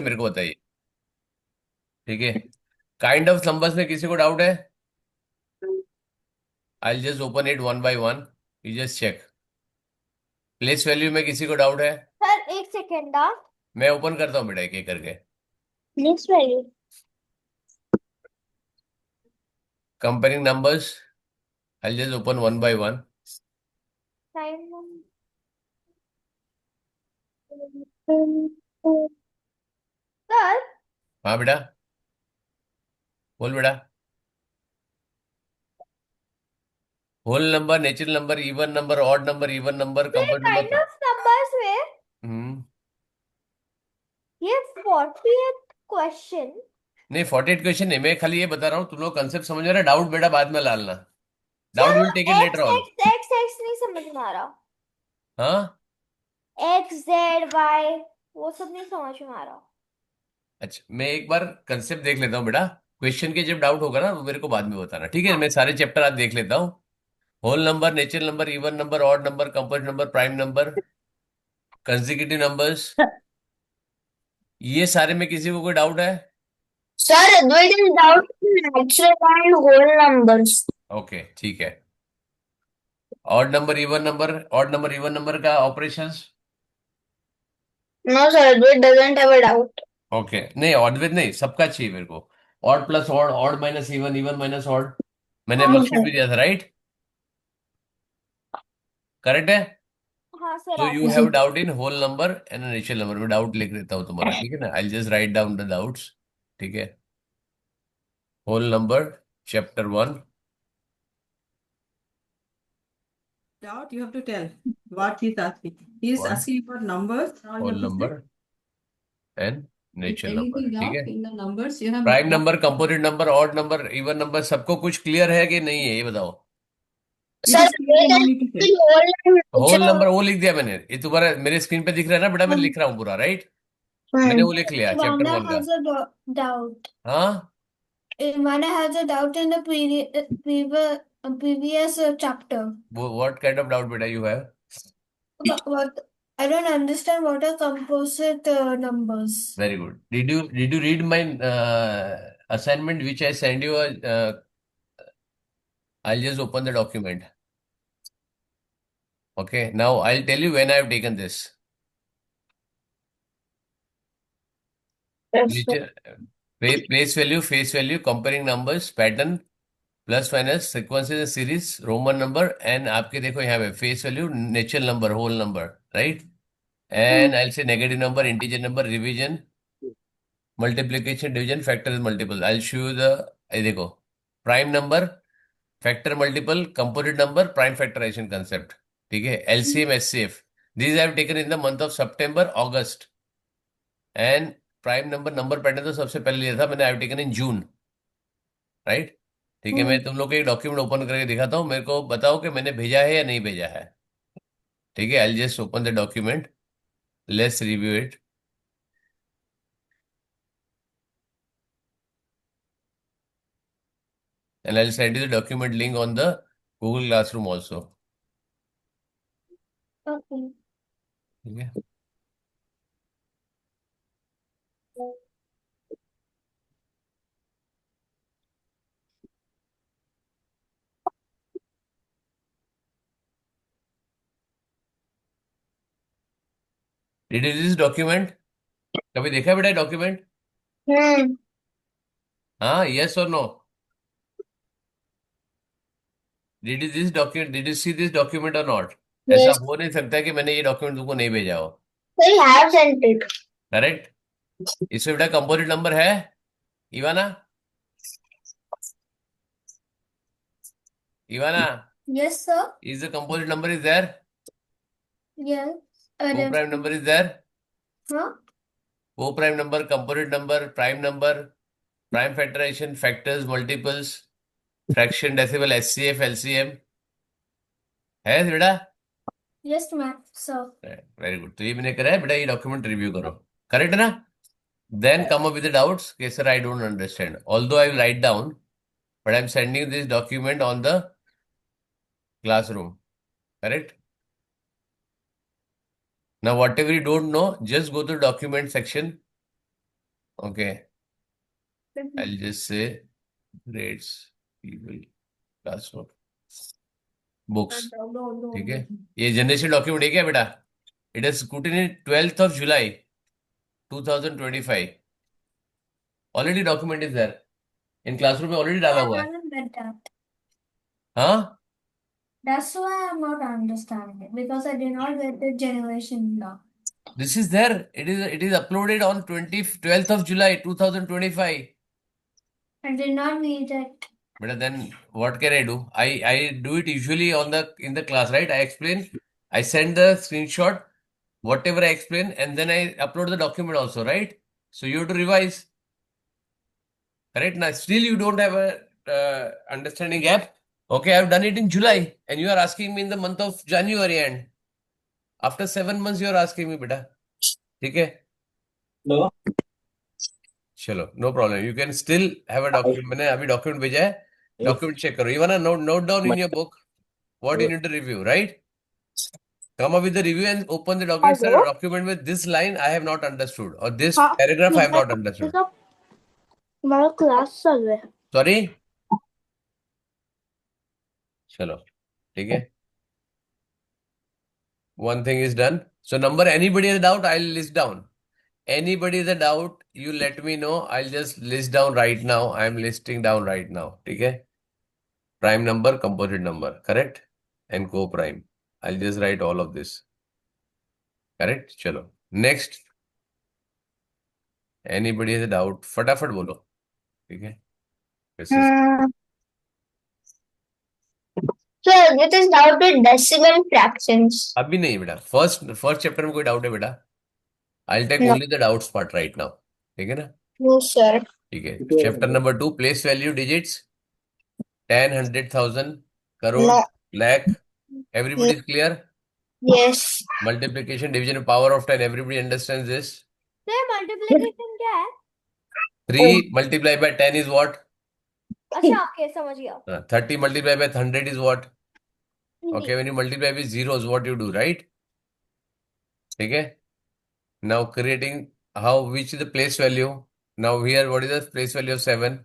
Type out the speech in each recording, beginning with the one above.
मेरे को बताइए। ठीक है। काइंड ऑफ नंबर्स में किसी को डाउट है? I just open it one by one, you just check. Place value में किसी को डाउट है? सर एक सेकेंड आ। मैं ओपन करता हूँ बेटा एक एक करके। Next value. Comparing numbers, I just open one by one. Time. Sir हाँ बेटा, बोल बेटा। Whole number, natural number, even number, odd number, even number, sir compound kind number. Of numbers में हम्म। ये 40th क्वेश्चन। नहीं, 48 question नहीं, मैं खाली ये बता रहा हूँ, तुम लोग कंसेप्ट समझ रहे, डाउट बेटा बाद में डालना। Doubt sir will take it later एक्स ऑन। एक्स एक्स एक्स नहीं समझ में आ रहा। हाँ। एक्स जेड वाई वो सब नहीं समझ में आ रहा। अच्छा, मैं एक बार कंसेप्ट देख लेता हूँ बेटा। क्वेश्चन के जब डाउट होगा ना वो मेरे को बाद में बताना, ठीक है? हाँ। मैं सारे चैप्टर आज देख लेता हूँ। Whole number, natural number, even number, odd number, compound number, prime number, consecutive numbers, ये सारे में किसी को कोई डाउट है? Sir, Advait is doubt in natural and whole numbers. Okay, ठीक है। Odd number, even number, odd number, even number का operations. No, sir, Advait doesn't have a doubt. Okay, नहीं ऑड विद नहीं, सबका चाहिए मेरे को। Odd plus odd, odd minus even, even minus odd. मैंने हाँ वर्कशीट सर। भी दिया था, राइट? करेक्ट है? हाँ सर तो यू हैव आपने। Doubt in whole number and natural number में, डाउट लिख देता हूँ तुम्हारा, ठीक है ना? I just write down the doubts. ठीक है। होल नंबर, chapter one. Doubt, you have to tell what he's asking. He is one, asking for numbers. Now you whole have to say number and if natural number, anything ठीक है? doubt in the numbers, you have prime what number, composite number, odd number, even number, सबको कुछ clear है कि नहीं है, ये बताओ। it sir is clear. Advait No has need to say. still whole and whole natural। Number वो लिख दिया मैंने, ये तुम्हारा मेरे स्क्रीन पे दिख रहा है ना बेटा, मैं लिख रहा हूँ पूरा, राइट? मैंने वो लिख लिया चैप्टर Ivana वन का। has a doubt. हाँ। Ivana has a doubt in the previous chapter. वो व्हाट काइंड ऑफ डाउट बेटा you have? What I don't understand what are composite numbers. Very good. Did you read my assignment which I sent you? I'll just open the document. Okay. Now I'll tell you when I have taken this. Yes, sir. Nature, place value, face value, comparing numbers, pattern, plus minus, sequences, series, Roman number, and आपके देखो यहाँ पे face value, natural number, whole number, right? And I say negative number, integer number, revision, multiplication, division, factor multiple. I show you the, ये देखो, prime number, factor multiple, composite number, prime factorization concept, ठीक है? LCM, HCF, these I have taken in the month of सितंबर, अगस्त। And prime number, number pattern तो सबसे पहले लिया था मैंने, आई have taken in June, right? ठीक है, मैं तुम लोग को एक डॉक्यूमेंट ओपन करके दिखाता हूँ, मेरे को बताओ कि मैंने भेजा है या नहीं भेजा है। ठीक है, I just open the document, let's review it, and I send you the document link on the Google classroom also. Okay. ठीक है। Did you this document? कभी देखा है बेटा डॉक्यूमेंट? Hmm. हाँ, यस और no? Did you this document, did you see this document और नॉट? ऐसा Yes. हो नहीं सकता है कि मैंने ये डॉक्यूमेंट तुमको नहीं भेजा हो। They have sent it. Correct. इसमें बेटा कंपोजिट नंबर है, Ivana? Ivana, Yes, sir. Is the composite number is there? Yes. को prime number is there? Huh? को prime number, composite number, prime number, prime factorization, factors, multiples, fraction, decimal, HCF, LCM, है बेटा? Yes, ma'am, sir. Very good, तो ये मैंने करा है बेटा, ये डॉक्यूमेंट रिव्यू करो। करेक्ट है ना? Then come up with doubts कि sir I don't understand, although I will write down, but I am sending this document on the classroom, correct? Now whatever you don't know, just go to document section Okay, I'll just say grades, people, classwork, books. ठीक है, ये generation document है क्या बेटा? It is scrutiny 12th of July 2025. Already document is there in classroom में, already डाला I हुआ है. haven't read that. हाँ, That's why I'm not understanding it because I did not get the generation law. this is there. It is uploaded on 12th of July 2025. I did not read it. But then what can I do? I do it usually on the in the class, right? I explain, I send the screenshot, whatever I explain, and then I upload the document also, right? So you have to revise, correct? Now still you don't have a understanding gap. Okay, I've done it in July, and you are asking me in the month of January, and after 7 months you are asking me, beta. ठीक है? No. चलो, no problem. You can still have a document. मैंने अभी document भेजा है, document check करो. You want note down in your book what you need to review, right? Come up with the review and open the document. Sir, Hello? document with this line I have not understood, or this हाँ paragraph I have not मेरा understood. हमारा class चल रहा है. Sorry? चलो, ठीक है. One thing is done. So number, anybody has a doubt, I'll list down. Anybody has a doubt, you let me know. I'll just list down right now. I'm listing down right now. ठीक है? Prime number, composite number, correct? And co-prime. I'll just write all of this. Correct? चलो. Next. Anybody has a doubt? फटाफट बोलो. ठीक है? This is So it is now to decimal fractions. अभी नहीं बेटा. फर्स्ट चैप्टर में कोई डाउट है बेटा? I take No. Only the doubts part right now. ठीक है ना? No, sir. ठीक है. Chapter number 2, place value digits, 10, 100,000, crore, No. Lakh. Everybody is clear? Yes. Multiplication, division, power of 10, everybody understands this. Sir multiplication क्या है? 3 multiplied by 10 is what? अच्छा okay समझ गया. 30 multiplied by 100 is what? Okay, when you multiply with zeros, what you do, right? ठीक है. Now creating how, which is the place value? Now here, what is the place value of 7?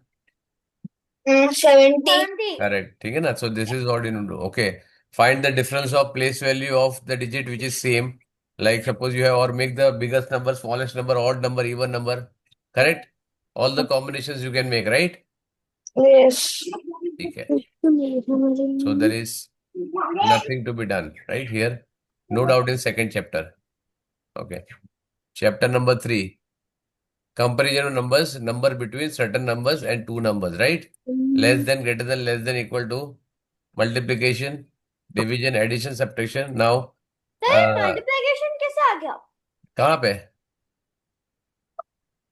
70. 70. Correct. ठीक है ना? So this is what you need to do. Okay. Find the difference of place value of the digit which is same. Like suppose you have, or make the biggest number, smallest number, odd number, even number. Correct? All the combinations you can make, right? Yes. ठीक है. So there is nothing to be done, right here. No doubt in second chapter. Okay. Chapter number 3. Comparison of numbers, number between certain numbers and two numbers, right? Less than, greater than, less than, equal to, multiplication, division, addition, subtraction. Now, sir multiplication कैसे आ गया? कहाँ पे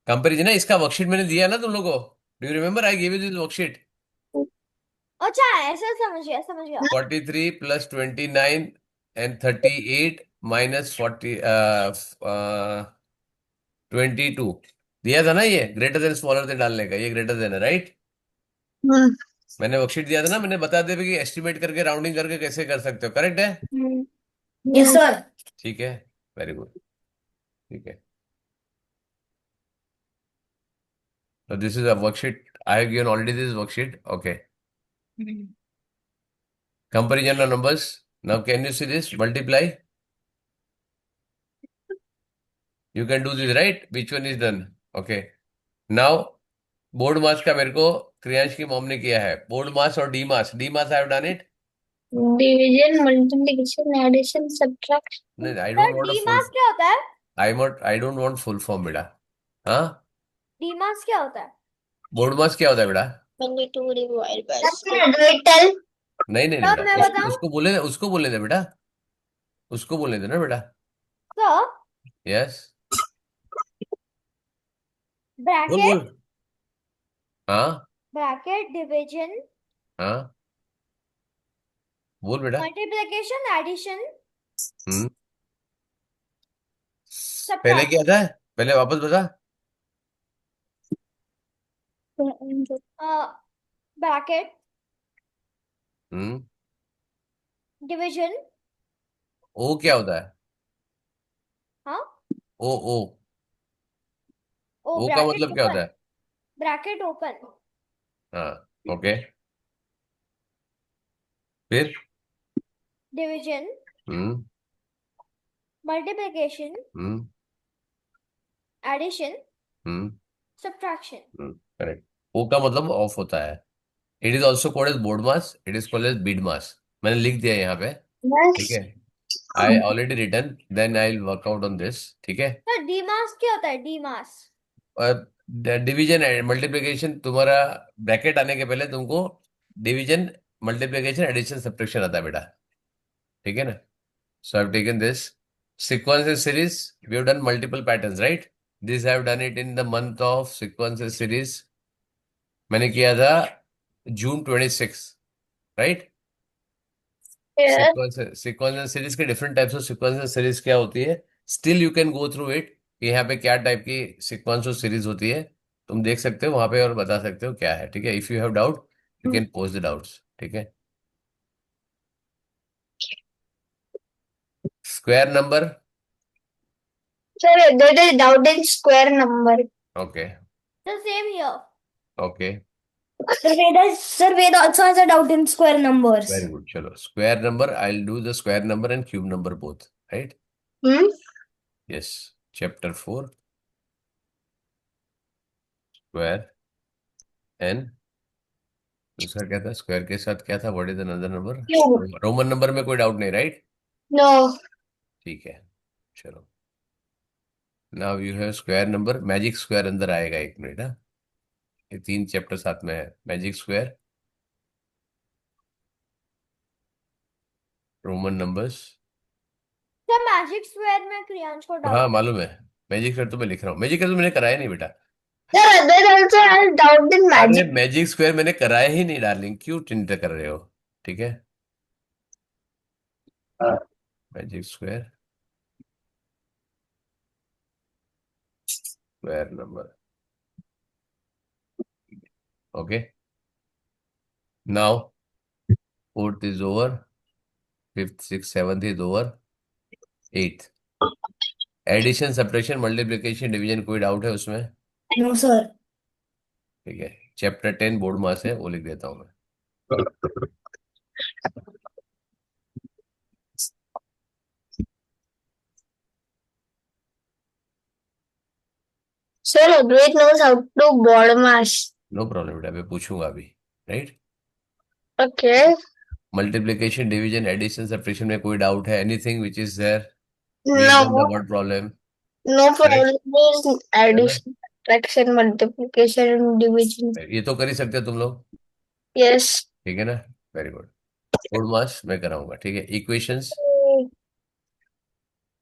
comparison है? इसका worksheet मैंने दिया ना तुम लोगों को. Do you remember? I give you this worksheet. अच्छा ऐसे समझ गया. 43 plus 29 and 38 minus 22 दिया था ना. ये ग्रेटर देन स्मॉलर देन डालने का, ये ग्रेटर देन है, राइट? मैंने वर्कशीट दिया था ना, मैंने बता दिया कि एस्टिमेट करके, राउंडिंग करके कैसे कर सकते हो. करेक्ट है? Yes sir. ठीक है, वेरी गुड. ठीक है. So this is a worksheet. I have given already this worksheet. Okay. Comparison of numbers. Now can you see this? Multiply. You can do this, right? Which one is done? Okay. Now BODMAS का मेरे को क्रियांश की mom ने किया है. BODMAS और DMAS. DMAS I have done it. Division, multiplication, addition, subtraction. नहीं, I sir don't want D a full. मास क्या होता है? I don't want full form बेटा. हाँ, डी मास क्या होता है? बोर्ड मास क्या होता है बेटा? 22 divided by 6. नहीं नहीं नहीं तब मैं बेटा, बताऊं? उसको बोलने दे बेटा. उसको बोलने दे ना बेटा. सर यस, बोल ब्रैकेट बोल. हाँ ब्रैकेट डिवीजन हाँ, बोल बेटा. मल्टीप्लिकेशन एडिशन हम्म. पहले सब्ट्रैक्ट. क्या था? पहले वापस बता. ब्रैकेट हम्म. डिवीजन. ओ क्या होता है? हाँ ओ ओ ओ ओ का ब्रैकेट मतलब क्या होता ओपन, है? ब्रैकेट ओपन, हाँ, ओके, फिर? Division, hmm multiplication, hmm addition, hmm subtraction. Correct. O का मतलब ऑफ होता है। It is also called as BODMAS, it is called as BIDMAS. मैंने लिख दिया यहाँ पे, ठीक Yes. है। I already written, then I will work out on this, ठीक है। सर डी मास क्या होता है, डी मास? और डिवीजन मल्टीप्लिकेशन तुम्हारा ब्रैकेट आने के पहले तुमको डिवीजन, मल्टीप्लिकेशन, एडिशन, सब्ट्रैक्शन आता है बेटा, ठीक है ना। So I have taken this sequences series. We have done multiple patterns, right? This I have done it in the month of sequences series. मैंने किया था June 26, राइट। Yes. सीक्वेंस सीरीज के different types of sequence series क्या होती है, still you can go through it, कि यहाँ पे क्या टाइप की सीक्वेंस ऑफ सीरीज होती है, तुम देख सकते हो वहां पे और बता सकते हो क्या है, ठीक है। If you have doubt you can post the doubts, ठीक है। Square number, Sir, there is doubt in square number. Okay the same here. Okay, Sir, Ved also has a doubt in square numbers. Very good. चलो square number, I will do the square number and cube number both, right. Hmm? Yes, chapter 4, square and दूसरा क्या था, square के साथ क्या था, what is another number? Cube. Roman number में कोई डाउट नहीं, राइट? No. ठीक है, चलो। Now you have square number, magic square अंदर आएगा, एक मिनट, हाँ। ये 3 चैप्टर साथ में है, magic square, Roman numbers. Sir magic square में क्रियांश को हाँ डाउट है। मालूम है, मैजिक स्क्वायर तो मैं लिख रहा हूँ, मैजिक स्क्वायर तो मैंने कराया नहीं बेटा। Sir, there also has doubt in अरे magic. मैजिक स्क्वायर मैंने कराया ही नहीं डार्लिंग, क्यों चिंता कर रहे हो, ठीक है। Magic square, square number, okay. Now fourth is over, fifth six seventh is over, eighth. Addition, subtraction, multiplication, division, कोई डाउट है उसमें? No, sir. ठीक है, चैप्टर 10 बोर्ड मास है, वो लिख देता हूँ मैं। Sir, Advait knows how to do board mass. No problem बेटा, मैं पूछूंगा अभी, right. Okay. Multiplication, division, addition, subtraction में कोई डाउट है? Anything which is there, we have done the No. Word problem, No correct, problem is है ना। addition, subtraction, multiplication, and division. ये तो कर ही सकते हो तुम लोग, Yes. ठीक है ना। वेरी गुड, बोर्ड मास मैं कराऊंगा, ठीक है। इक्वेशंस,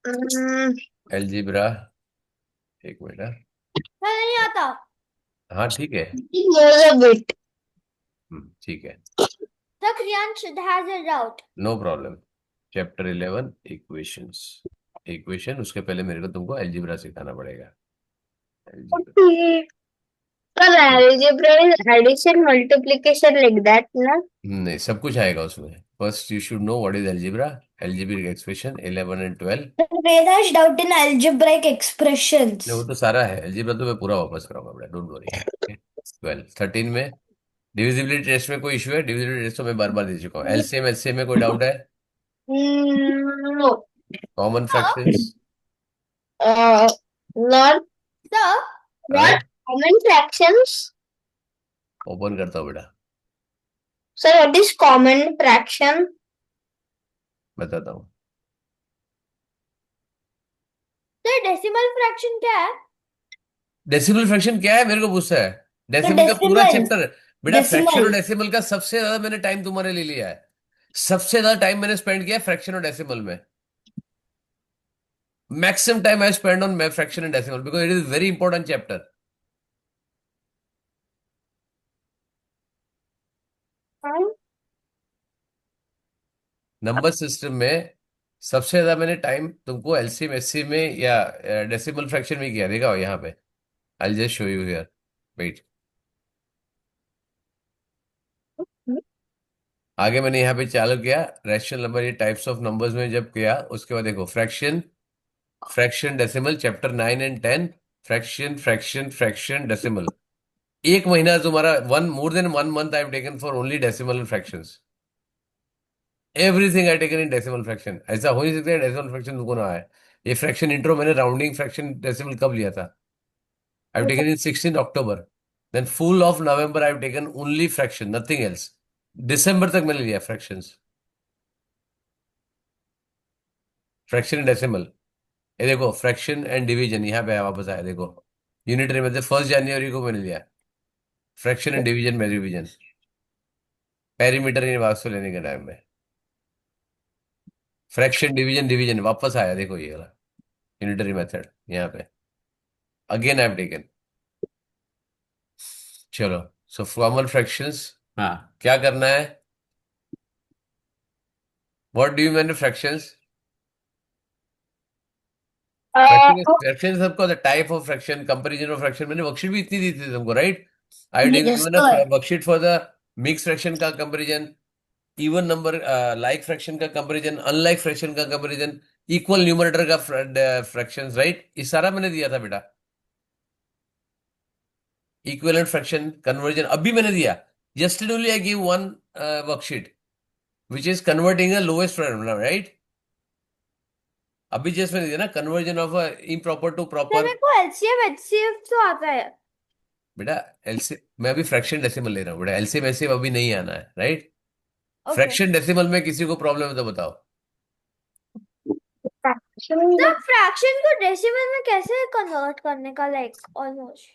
Mm, एलजीब्रा, एक मिनट, हाँ। सर नहीं आता। हाँ ठीक है, he knows a bit. ठीक है, sir Kriyansh has a doubt. No problem. Chapter 11 equations, equation, उसके पहले मेरे को तुमको एलजीब्रा सिखाना पड़ेगा, algebra. Okay. Sir, algebra is addition, multiplication like that, na? नहीं, सब कुछ आएगा उसमें। First you should know what is algebra, algebraic expression 11 and 12। Ved has doubt in algebraic नहीं, expressions. वो तो सारा है, एलजीब्रा तो मैं पूरा वापस कराऊंगा बेटा, डोंट वरी। 12 13 में डिविजिबिलिटी टेस्ट में कोई इशू है? डिविजिबिलिटी टेस्ट तो मैं बार बार दे चुका हूँ। एलसीएम, एलसीएम में कोई डाउट है? No. Common fractions, Uh, not sir not common fractions. Open करता हूँ बेटा, Sir, what is common fraction? बताता हूँ। सर डेसिमल फ्रैक्शन क्या है? डेसिमल फ्रैक्शन क्या है, मेरे को पूछता है? डेसिमल का पूरा decimal. चैप्टर बेटा, फ्रैक्शन और Decimal. डेसिमल का सबसे ज्यादा मैंने टाइम तुम्हारे लिए लिया है, सबसे ज्यादा टाइम मैंने स्पेंड किया फ्रैक्शन और डेसिमल में। Maximum time I spend on fraction and decimal because it is very important chapter. Number system में सबसे ज्यादा मैंने टाइम तुमको एलसीएम, एचसीएम में या डेसिमल फ्रैक्शन में किया, देखा हो यहाँ पे। I just show you here, wait. आगे मैंने यहाँ पे चालू किया रैशनल नंबर, ये टाइप्स ऑफ नंबर्स में जब किया, उसके बाद देखो fraction, fraction decimal chapter 9 and 10, fraction fraction fraction decimal. एक महीना तुम्हारा more than 1 month I have taken for only decimal and fractions. Everything I taken in decimal fraction. ऐसा हो नहीं सकता डेसिमल फ्रैक्शन तुमको ना आए। ये फ्रैक्शन इंट्रो मैंने राउंडिंग फ्रैक्शन डेसिमल कब लिया था? I have taken in 16 October। Then full of नवंबर I have taken only fraction, nothing else. दिसंबर तक मैंने लिया फ्रैक्शंस, फ्रैक्शन एंड डेसिमल। ये देखो फ्रैक्शन एंड डिवीजन यहाँ पे वापस आया, देखो यूनिटरी में 1 जनवरी को मैंने लिया फ्रैक्शन एंड डिवीजन में रिवीजन, पेरीमीटर इन वास्तव लेने के टाइम में फ्रैक्शन डिवीजन डिवीजन वापस आया, देखो ये वाला यूनिटरी मेथड यहाँ पे अगेन आई हैव टेकन। चलो, सो फॉर्मल फ्रैक्शंस। हाँ, क्या करना है? What do you mean fractions? Fraction सबको type of fraction, comparison of fraction, मैंने वर्कशीट भी इतनी दी थी तुमको, right? I taken Yes, given sir. Worksheet for the mix fraction का comparison, even number like fraction का कंपैरिजन, अनलाइक फ्रैक्शन का कंपैरिजन, इक्वल न्यूमरेटर का फ्रैक्शंस, राइट? ये सारा मैंने दिया था बेटा। इक्विवेलेंट फ्रैक्शन कन्वर्जन अभी मैंने दिया। yesterday only I gave one worksheet which is converting a lowest form, right? अभी जस्ट मैंने दिया ना, conversion of improper to sir proper. मेरे को एलसीएम एचसीएफ तो आता है। बेटा एलसी मैं अभी फ्रैक्शन डेसिमल ले रहा हूँ बेटा, एलसीएम एचसीएफ अभी नहीं आना है, राइट? ओके फ्रैक्शन डेसिमल में किसी को प्रॉब्लम है तो बताओ। सर फ्रैक्शन को डेसिमल में कैसे कन्वर्ट करने का, लाइक ऑलमोस्ट।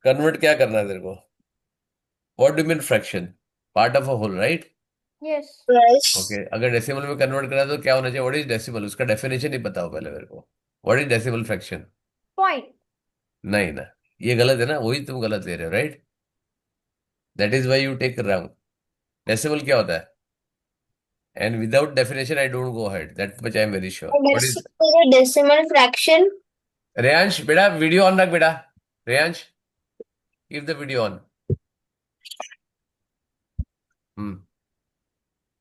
कन्वर्ट क्या करना है तेरे को? What do mean fraction? Part of a whole, right? Yes okay, अगर डेसिमल में कन्वर्ट करा तो क्या होना चाहिए? What is decimal? उसका डेफिनेशन ही बताओ पहले मेरे को। What is decimal fraction? Point. नहीं ना, ये गलत है ना, वही तुम गलत ले रहे हो, right? That is why you take wrong. Decimal क्या होता है? And without definition I don't go ahead, that much I am very sure. What is decimal fraction. Reyansh? बेटा वीडियो ऑन रख बेटा, Reyansh keep the video on.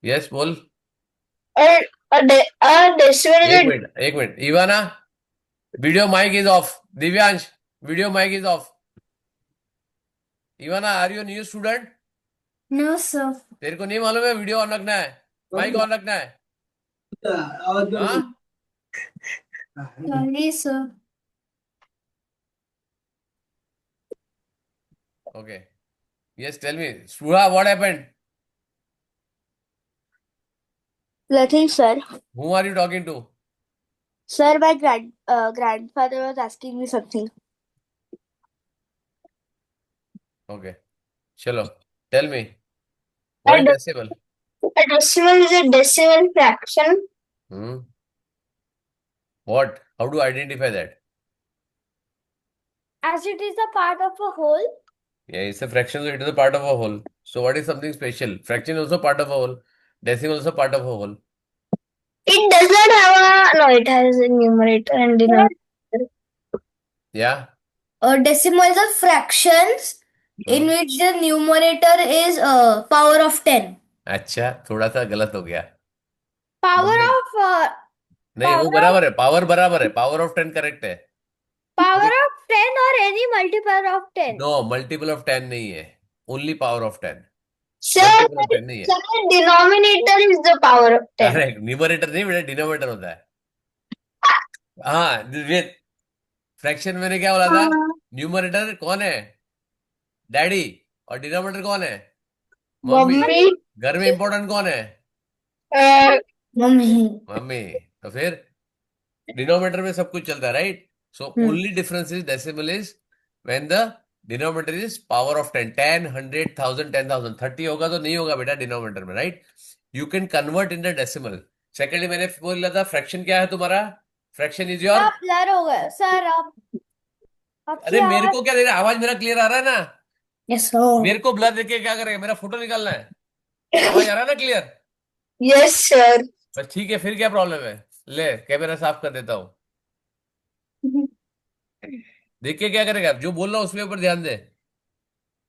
Yes बोल। A decimal is एक minute एक minute, Ivana video mic is off, Divyansh video mic is off. Ivana are you new student? No, sir. तेरे को नहीं मालूम है वीडियो ऑन रखना है, माइक ऑन रखना है? हाँ, Sorry, sir. Okay, yes tell me स्टूडा what happened? Nothing, sir. Who are you talking to? Sir, my grandfather was asking me something. Okay, चलो tell me a, what de- decimal? a decimal is a decimal fraction. What, how do identify that? As it is a part of a whole. Yeah, it's a fraction, so it is a part of a whole. So what is something special? Fraction is also part of a whole. Decimal also part of a whole. It does not have a no. It has a numerator and denominator. Yeah. Decimals are fractions in which the numerator is power of 10. अच्छा, थोड़ा सा गलत हो गया। Power नहीं। of नहीं, वो power बराबर है, पावर बराबर है, पावर ऑफ 10 करेक्ट है। power of 10 or any multiple of 10. No, multiple of 10 नहीं है, only power of 10। Sir, multiple of 10 नहीं है। sir, denominator is the power of 10. अरे न्यूमरेटर नहीं बेटा, डिनोमिनेटर होता है। हाँ, फ्रैक्शन मैंने क्या बोला था? न्यूमरेटर कौन है? डैडी। और डिनोमिनेटर कौन है? मम्मी। Mummy, घर में इंपॉर्टेंट कौन है? Mummy. मम्मी। तो फिर डिनोमिनेटर में सब कुछ चलता है, right? So only difference is decimal is when the denominator is power of 10, 10, 100, 1000, 10,000, 30 होगा तो नहीं होगा बेटा डिनोमिनेटर में, right? You can convert in the decimal. Secondly मैंने बोला था फ्रैक्शन क्या है तुम्हारा? Fraction is your. आप ब्लर हो गए सर, आप अरे मेरे को क्या दे रहा है? आवाज मेरा क्लियर आ रहा है ना? Yes, sir. मेरे को ब्लर देके क्या करेगा? मेरा फोटो निकालना है, आवाज आ रहा है ना क्लियर? yes, sir. बस ठीक है, फिर क्या प्रॉब्लम है? ले कैमरा साफ कर देता हूँ, देख के क्या करेगा? जो बोल रहा हूँ उसके ऊपर ध्यान दे।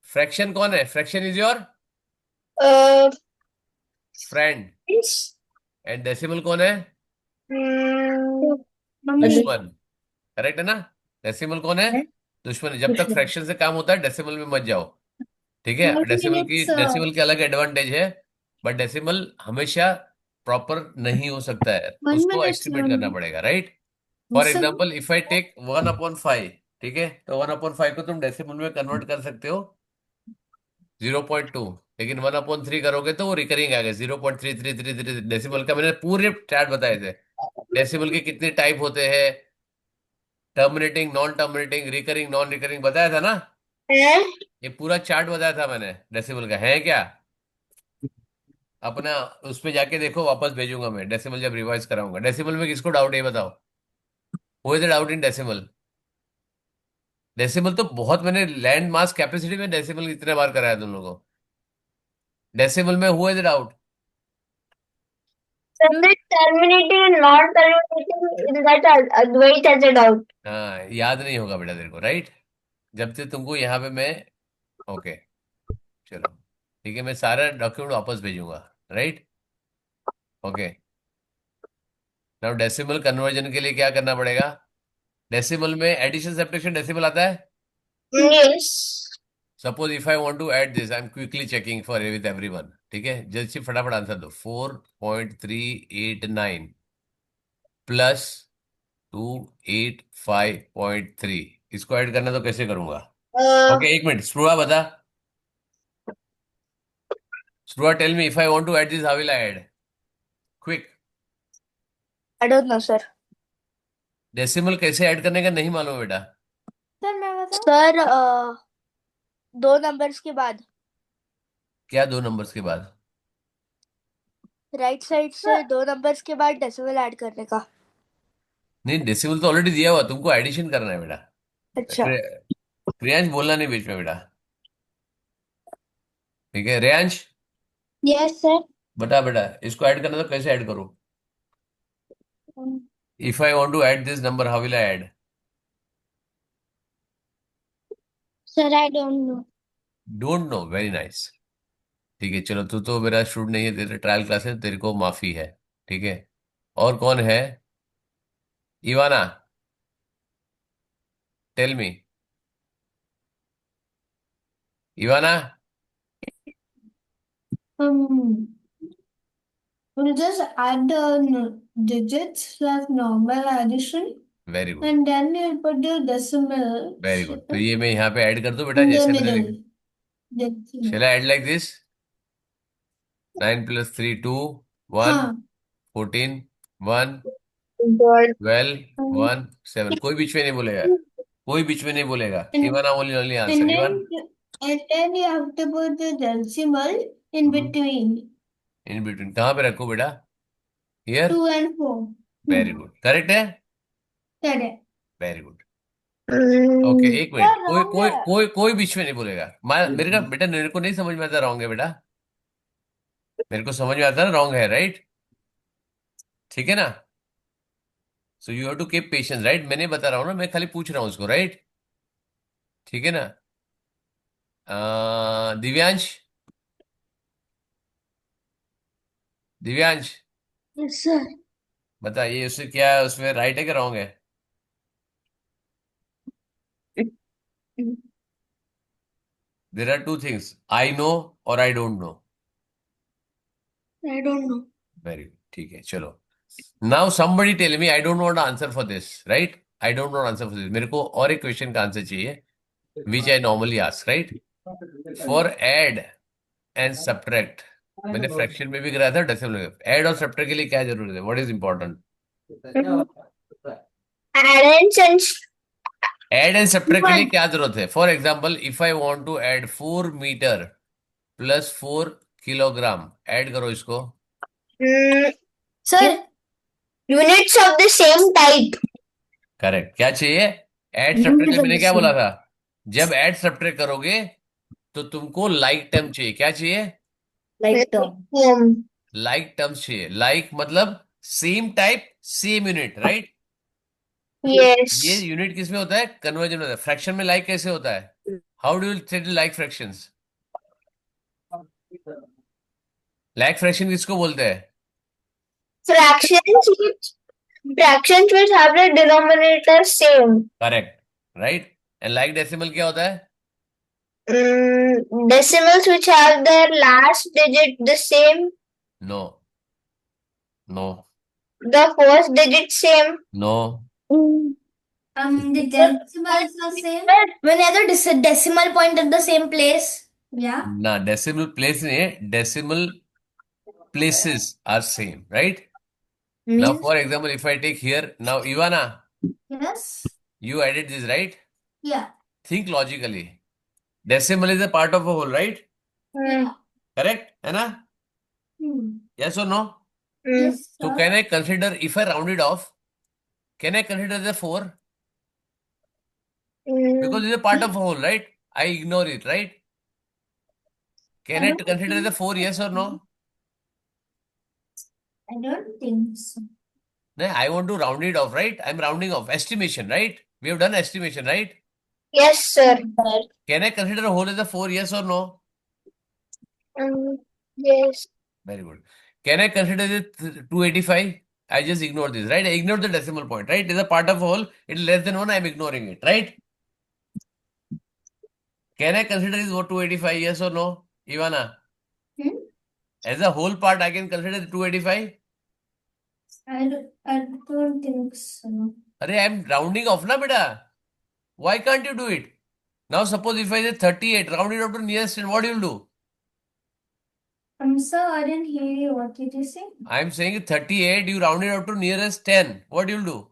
फ्रैक्शन कौन है? Fraction is your Uh, friend. it's, and decimal कौन है? mm, Mummy. दुश्मन। करेक्ट है ना? डेसिमल कौन है? दुश्मन है। जब तक फ्रैक्शन से काम होता है डेसिमल में मत जाओ, ठीक है? But डेसिमल की अलग एडवांटेज है, बट डेसिमल हमेशा प्रॉपर नहीं हो सकता है, 1 उसको minute, एस्टिमेट करना पड़ेगा, right? For example if I take 1/5, ठीक है, तो 1/5 को तुम डेसिमल में कन्वर्ट कर सकते हो 0.2, लेकिन 1/3 करोगे तो वो रिकरिंग आएगा 0.3333। डेसिमल का मैंने पूरे चार्ट बताए थे, डेसिमल के कितने टाइप होते हैं, terminating, non terminating, recurring, non recurring, बताया था ना? है? ये पूरा चार्ट बताया था मैंने डेसिमल का, है क्या? अपना उस पे जाके देखो, वापस भेजूंगा मैं डेसिमल जब रिवाइज कराऊंगा। डेसिमल में किसको डाउट है ये बताओ? Who is the doubt in decimal? Decimal तो बहुत, मैंने लैंड मास कैपेसिटी में डेसिमल इतने बार कराया तुम लोगों को। डेसिमल में who is the doubt? Somewhere terminating and non-terminating, in that Advait has a doubt. हाँ, याद नहीं होगा बेटा तेरे को, राइट? जब से तुमको यहाँ पे मैं, ओके, चलो ठीक है, मैं सारा डॉक्यूमेंट वापस भेजूंगा, right? Okay, now decimal conversion के लिए क्या करना पड़ेगा? डेसिमल में एडिशन सब्ट्रैक्शन डेसिमल आता है। Yes. Suppose if I want to add this, I am quickly checking for with everyone, ठीक है? जल्द से फटाफट आंसर दो। 4.389 प्लस 285.3, इसको ऐड करना तो कैसे करूंगा? Uh, ओके, एक मिनट, स्प्रुआ बता। स्प्रुआ tell me, if I want to add this how will I add? Quick. I don't know, sir. Decimal कैसे ऐड करने का नहीं मालूम बेटा? सर मैं बताऊं? सर 2 नंबर्स के बाद क्या 2 नंबर्स के बाद? राइट साइड से 2 नंबर्स के बाद डेसिमल ऐड करने का। नहीं, डेसिमल तो ऑलरेडी दिया हुआ, तुमको एडिशन करना है बेटा। अच्छा। क्रियांश बोलना नहीं बीच में बेटा, ठीक है? Reyansh yes, sir. बता बेटा, इसको ऐड करना तो कैसे ऐड करूं? If I want to add this number how will I add? Sir, I don't know. Don't know, very nice, ठीक है। चलो, तू तो मेरा स्टूडेंट नहीं है, तेरे ट्रायल क्लास है, तेरे को माफी है, ठीक है? और कौन है? Ivana, tell me. Ivana, Um, we'll just add the digits like normal addition, very good, and then we'll put the decimal very good. तो ये मैं यहाँ पे ऐड कर दूं बेटा, in the जैसे मैंने middle. लिखा? Decimal. Shall I add like this? 9 + 3 2 1 हाँ. 14 1 God. 12 1 7, कोई बीच में नहीं बोलेगा, कोई बीच में नहीं बोलेगा। And, Ivana only only and answer. then Ivan, and then you have to put the decimal in between in between कहाँ पे रखो बेटा? Here. 2 and 4. Very good, correct है, Correct. Very good. Okay, Mm. एक मिनट, सर कोई wrong कोई है। कोई कोई बीच में नहीं बोलेगा। मेरे का बेटा, मेरे को नहीं समझ में आता रॉन्ग है बेटा, मेरे को समझ में आता है रॉन्ग है, राइट? ठीक है ना? So you have to keep patience, right? मैंने बता रहा हूँ ना, मैं खाली पूछ रहा हूँ उसको, राइट? ठीक है ना? Divyansh, Divyansh Yes, sir. बता, ये उससे क्या है, उसमें राइट है कि रॉन्ग है? There are two things, I know और I don't know. I don't know. Very good, ठीक है, चलो। Now somebody tell me, I don't want answer for this, right? I don't want answer for this, मेरे को और एक question का answer चाहिए, which I normally ask, right? For add and subtract, मैंने फ्रैक्शन में भी कराया था, डेसिमल में। ऐड और सब्ट्रैक्ट के लिए क्या जरूरत है? What is important? Add and add and subtract के लिए क्या जरूरत है? For example, if I want to add 4 metre plus 4 kilogram, add करो इसको। mm, Sir, units of the same type. Correct, क्या चाहिए? ऐड सब्ट्रैक्ट में मैंने क्या बोला था? जब ऐड सब्ट्रैक्ट करोगे तो तुमको लाइक टर्म चाहिए। क्या चाहिए? like term. लाइक टर्म्स चाहिए। लाइक मतलब same type, same unit, right? Yes. ये यूनिट किस में होता है? कन्वर्जन में होता है। फ्रैक्शन में लाइक कैसे होता है? How do you set like fractions? Like fraction किसको बोलते हैं? Fractions which have the denominator same. Correct. Right? And like decimal क्या होता है? Decimals which have their last digit the same, no, no, the first digit same. No. The decimals are same. When are the decimal point at the same place? Yeah. ना, decimal place नहीं है, decimal places are same, right? Now, Means for example, if I take here, now Ivana, yes. you added this, right? Yeah. Think logically. Decimal is a part of a whole, right? Hmm. Correct? है ना? Yes or no? Yes, So sir. can I consider, if I round it off, can I consider the 4? Because it's a part of a whole, right? I ignore it, right? Can I consider the 4, yes or no? I don't think so. No, I want to round it off, right? I'm rounding off. Estimation, right? We have done estimation, right? Yes, sir. Can I consider a whole as a 4, yes or no? Yes. Very good. Can I consider it 285? I just ignore this, right? I ignore the decimal point, right? It is a part of a whole. It is less than 1, I'm ignoring it, right? Can I consider this 285, yes or no? Ivana? Hmm? As a whole part, I can consider it 285? I don't think so. Arey, I'm rounding off, na beta? Why can't you do it? Now, suppose if I say 38, round it up to nearest 10, what you will do? Sir, I didn't hear you. What did you say? I'm saying 38, you round it up to nearest 10. What you will do?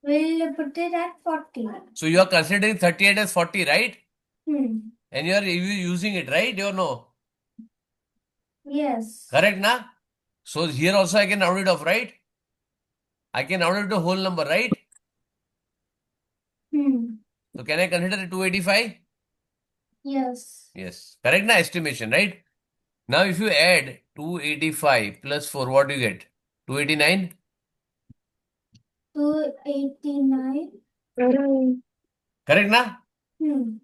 We'll put it at 40. So, you are considering 38 as 40, right? Hmm. And you are using it, right? You know. Yes. Correct, na? So, here also I can round it off, right? I can round it to a whole number, right? So, can I consider it 285? Yes. Yes. Correct, na? Estimation, right? Now, if you add 285 plus 4, what do you get? 289? 289. Correct, na? Hmm.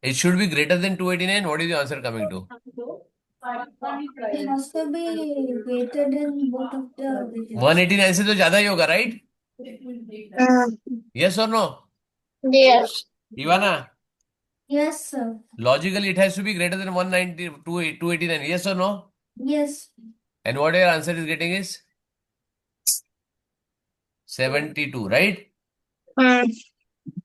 It should be greater than 289. What is the answer coming to? It has to be greater than both of the digits. 189 से तो ज्यादा ही होगा, right? Yes or no? Yes. Ivana, Yes, sir. logically it has to be greater than 190, 289. Yes or no? Yes. And what your answer is getting is 72, right? And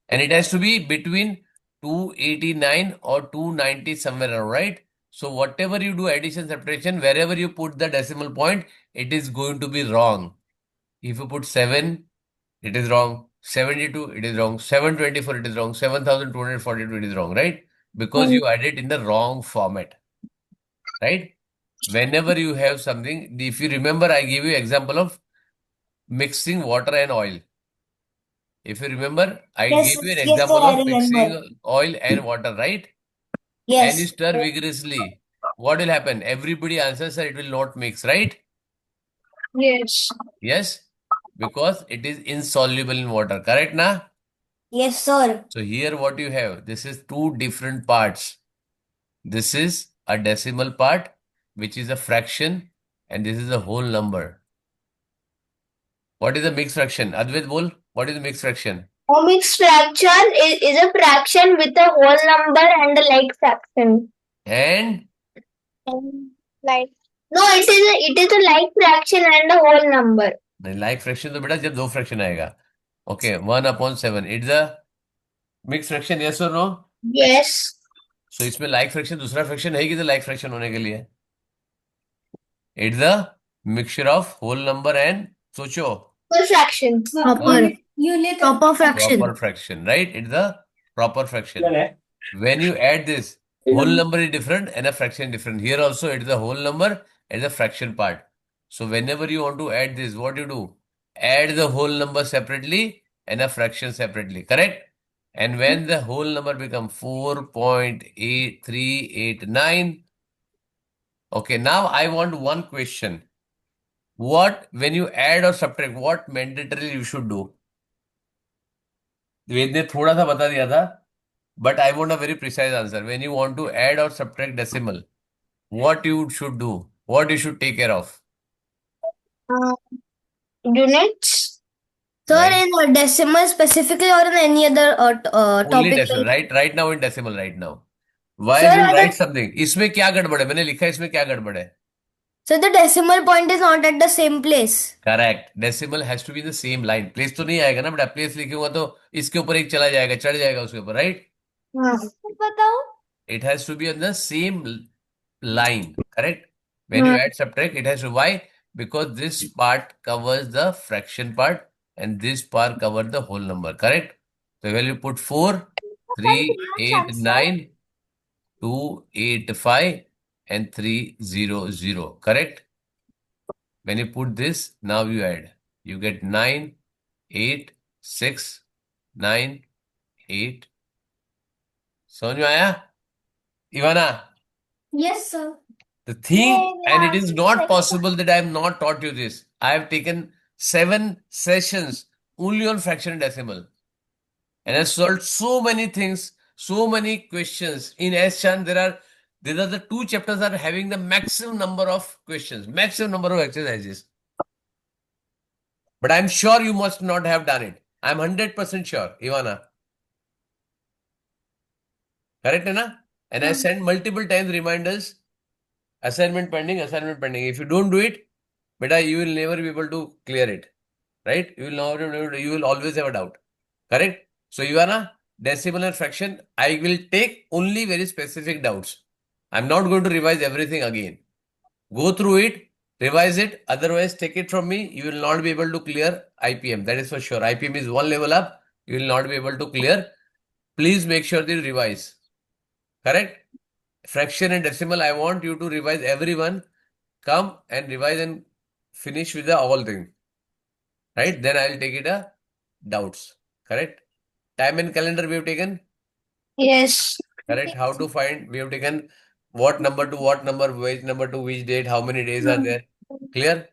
it has to be between 289 or 290 somewhere around, right? So whatever you do addition, subtraction, wherever you put the decimal point, it is going to be wrong. If you put 7, it is wrong. 72, it is wrong. 724, it is wrong. 7242, it is wrong, right? Because you added in the wrong format, right? Whenever you have something, if you remember, I gave you example of mixing water and oil. If you remember, I Yes, gave you an yes, example sir, I of remember. mixing oil and water, right? And you Yes. stir vigorously. What will happen? Everybody answers that it will not mix, right? Yes. Yes, because it is insoluble in water, correct, na? Yes, sir. So here what you have, this is two different parts. This is a decimal part, which is a fraction, and this is a whole number. What is a mixed fraction? Advait bol, what is a mixed fraction? A mixed fraction is a fraction with a whole number and a like fraction. And Like no, it is a like fraction and a whole number. like fraction तो बेटा जब दो fraction आएगा. Okay, 1/7. It's a mixed fraction, yes or no? Yes. So इसमें like fraction दूसरा fraction है कि तो like fraction होने के लिए? It's a mixture of whole number and सोचो. Whole fraction. Proper. Proper fraction. Proper fraction, right? It's the proper fraction. When you add this, whole number is different and a fraction is different. Here also it is a whole number and the fraction part. So whenever you want to add this, what you do? Add the whole number separately and a fraction separately, correct? And when the whole number become 4.8389, okay, now I want one question. What, when you add or subtract, what mandatory you should do? वेद ने थोड़ा सा बता दिया था, but I want a very precise answer. When you want to add or subtract decimal, what you should do? What you should take care of? Units. Sir, Right? in decimal specifically or in any other Only topic? decimal. Right now in decimal right now. Why Sir, we'll write something? इसमें क्या गड़बड़ है? मैंने लिखा है इसमें क्या गड़बड़ है? so the decimal point is not at the same place. Correct. Decimal has to be the same line. Place तो नहीं आएगा ना बेटा. प्लेस लिखूंगा तो इसके ऊपर एक चला जाएगा, चढ़ जाएगा उसके ऊपर. राइट. बताओ. It has to be on the same line. Correct. When you add subtract, it has to. Why? Because this part covers the fraction part and this part covers the whole number. Correct. So when you put 4, 3, 8, 9, 2, 8, 5 and 3, 0, 0. Correct. When you put this, now you add. You get 9, 8, 6, 9, 8. समझ में आया Ivana? Yes, sir. The thing, Yeah, and it is not like- possible that I have not taught you this. I have taken 7 sessions only on fraction and decimal, and I solved so many things, so many questions. In S-Chan, these are the 2 chapters that are having the maximum number of questions, maximum number of exercises. But I'm sure you must not have done it. I'm 100% sure, Ivana. Correct, na? And I sent multiple times reminders. Assignment pending, assignment pending. If you don't do it, beta, you will never be able to clear it. Right? You will never, you will always have a doubt. Correct? So, Ivana, decimal and fraction, I will take only very specific doubts. I'm not going to revise everything again. Go through it, revise it. Otherwise, take it from me. You will not be able to clear IPM. That is for sure. IPM is one level up. You will not be able to clear. Please make sure that you revise. Correct? Fraction and decimal, I want you to revise everyone. Come and revise and finish with the all thing. Right? Then I will take it a doubts. Correct? Time and calendar we have taken. Yes. Correct? How to find? We have taken what number to what number, which number to which date, how many days are there. Clear?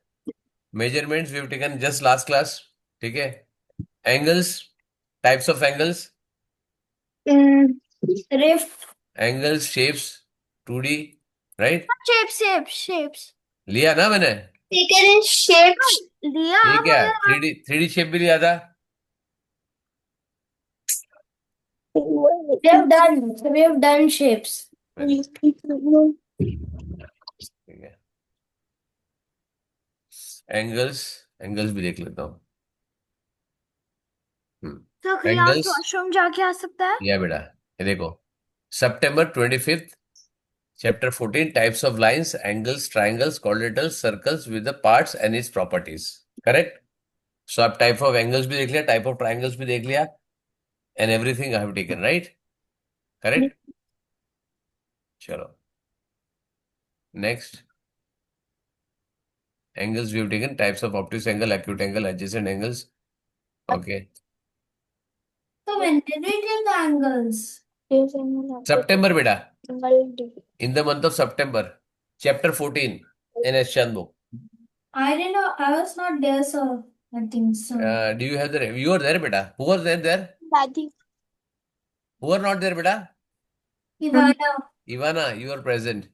Measurements we have taken just last class. Okay? Angles, types of angles, Mm, Riff. angles, shapes, 2D. Right? shapes. लिया ना मैंने? taken in shapes. लिया ठीक है. मगर 3D shape भी लिया था. We have done. We have done shapes. ठीक है. एंगल्स भी देख लेता हूँ. तो क्लास Angles. वॉशरूम जाके आ सकता है. या बेटा ये देखो. September 25th, chapter 14, types of lines, angles, triangles, quadrilaterals, circles with the parts and its properties. Correct? So आप type of angles भी देख लिया, type of triangles भी देख लिया, and everything I have taken, right? Correct? चलो. Next. Angles we have taken, types of obtuse angle, acute angle, adjacent angles. Okay. So when did we take the angles? September बेटा. In the month of September, chapter 14 in S-Chan book. I didn't know. I was not there, sir. I think so. Do you have the? You are there, beta. Who was there? Daddy. Who are not there, beta? Ivana. Ivana, you are present.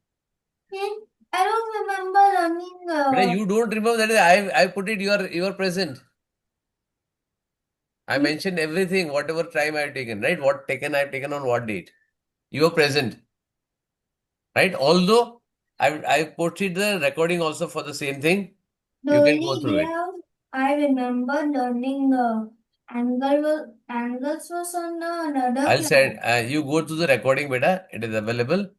I don't remember learning. Beta, you don't remember that? I put it. You are present. I mentioned everything, whatever time I have taken, right? What taken I have taken on what date. You are present, right? Although I posted the recording also for the same thing. The You can go only through day it. I remember learning angles was on another I'll class. send. You go to the recording, beta. It is available.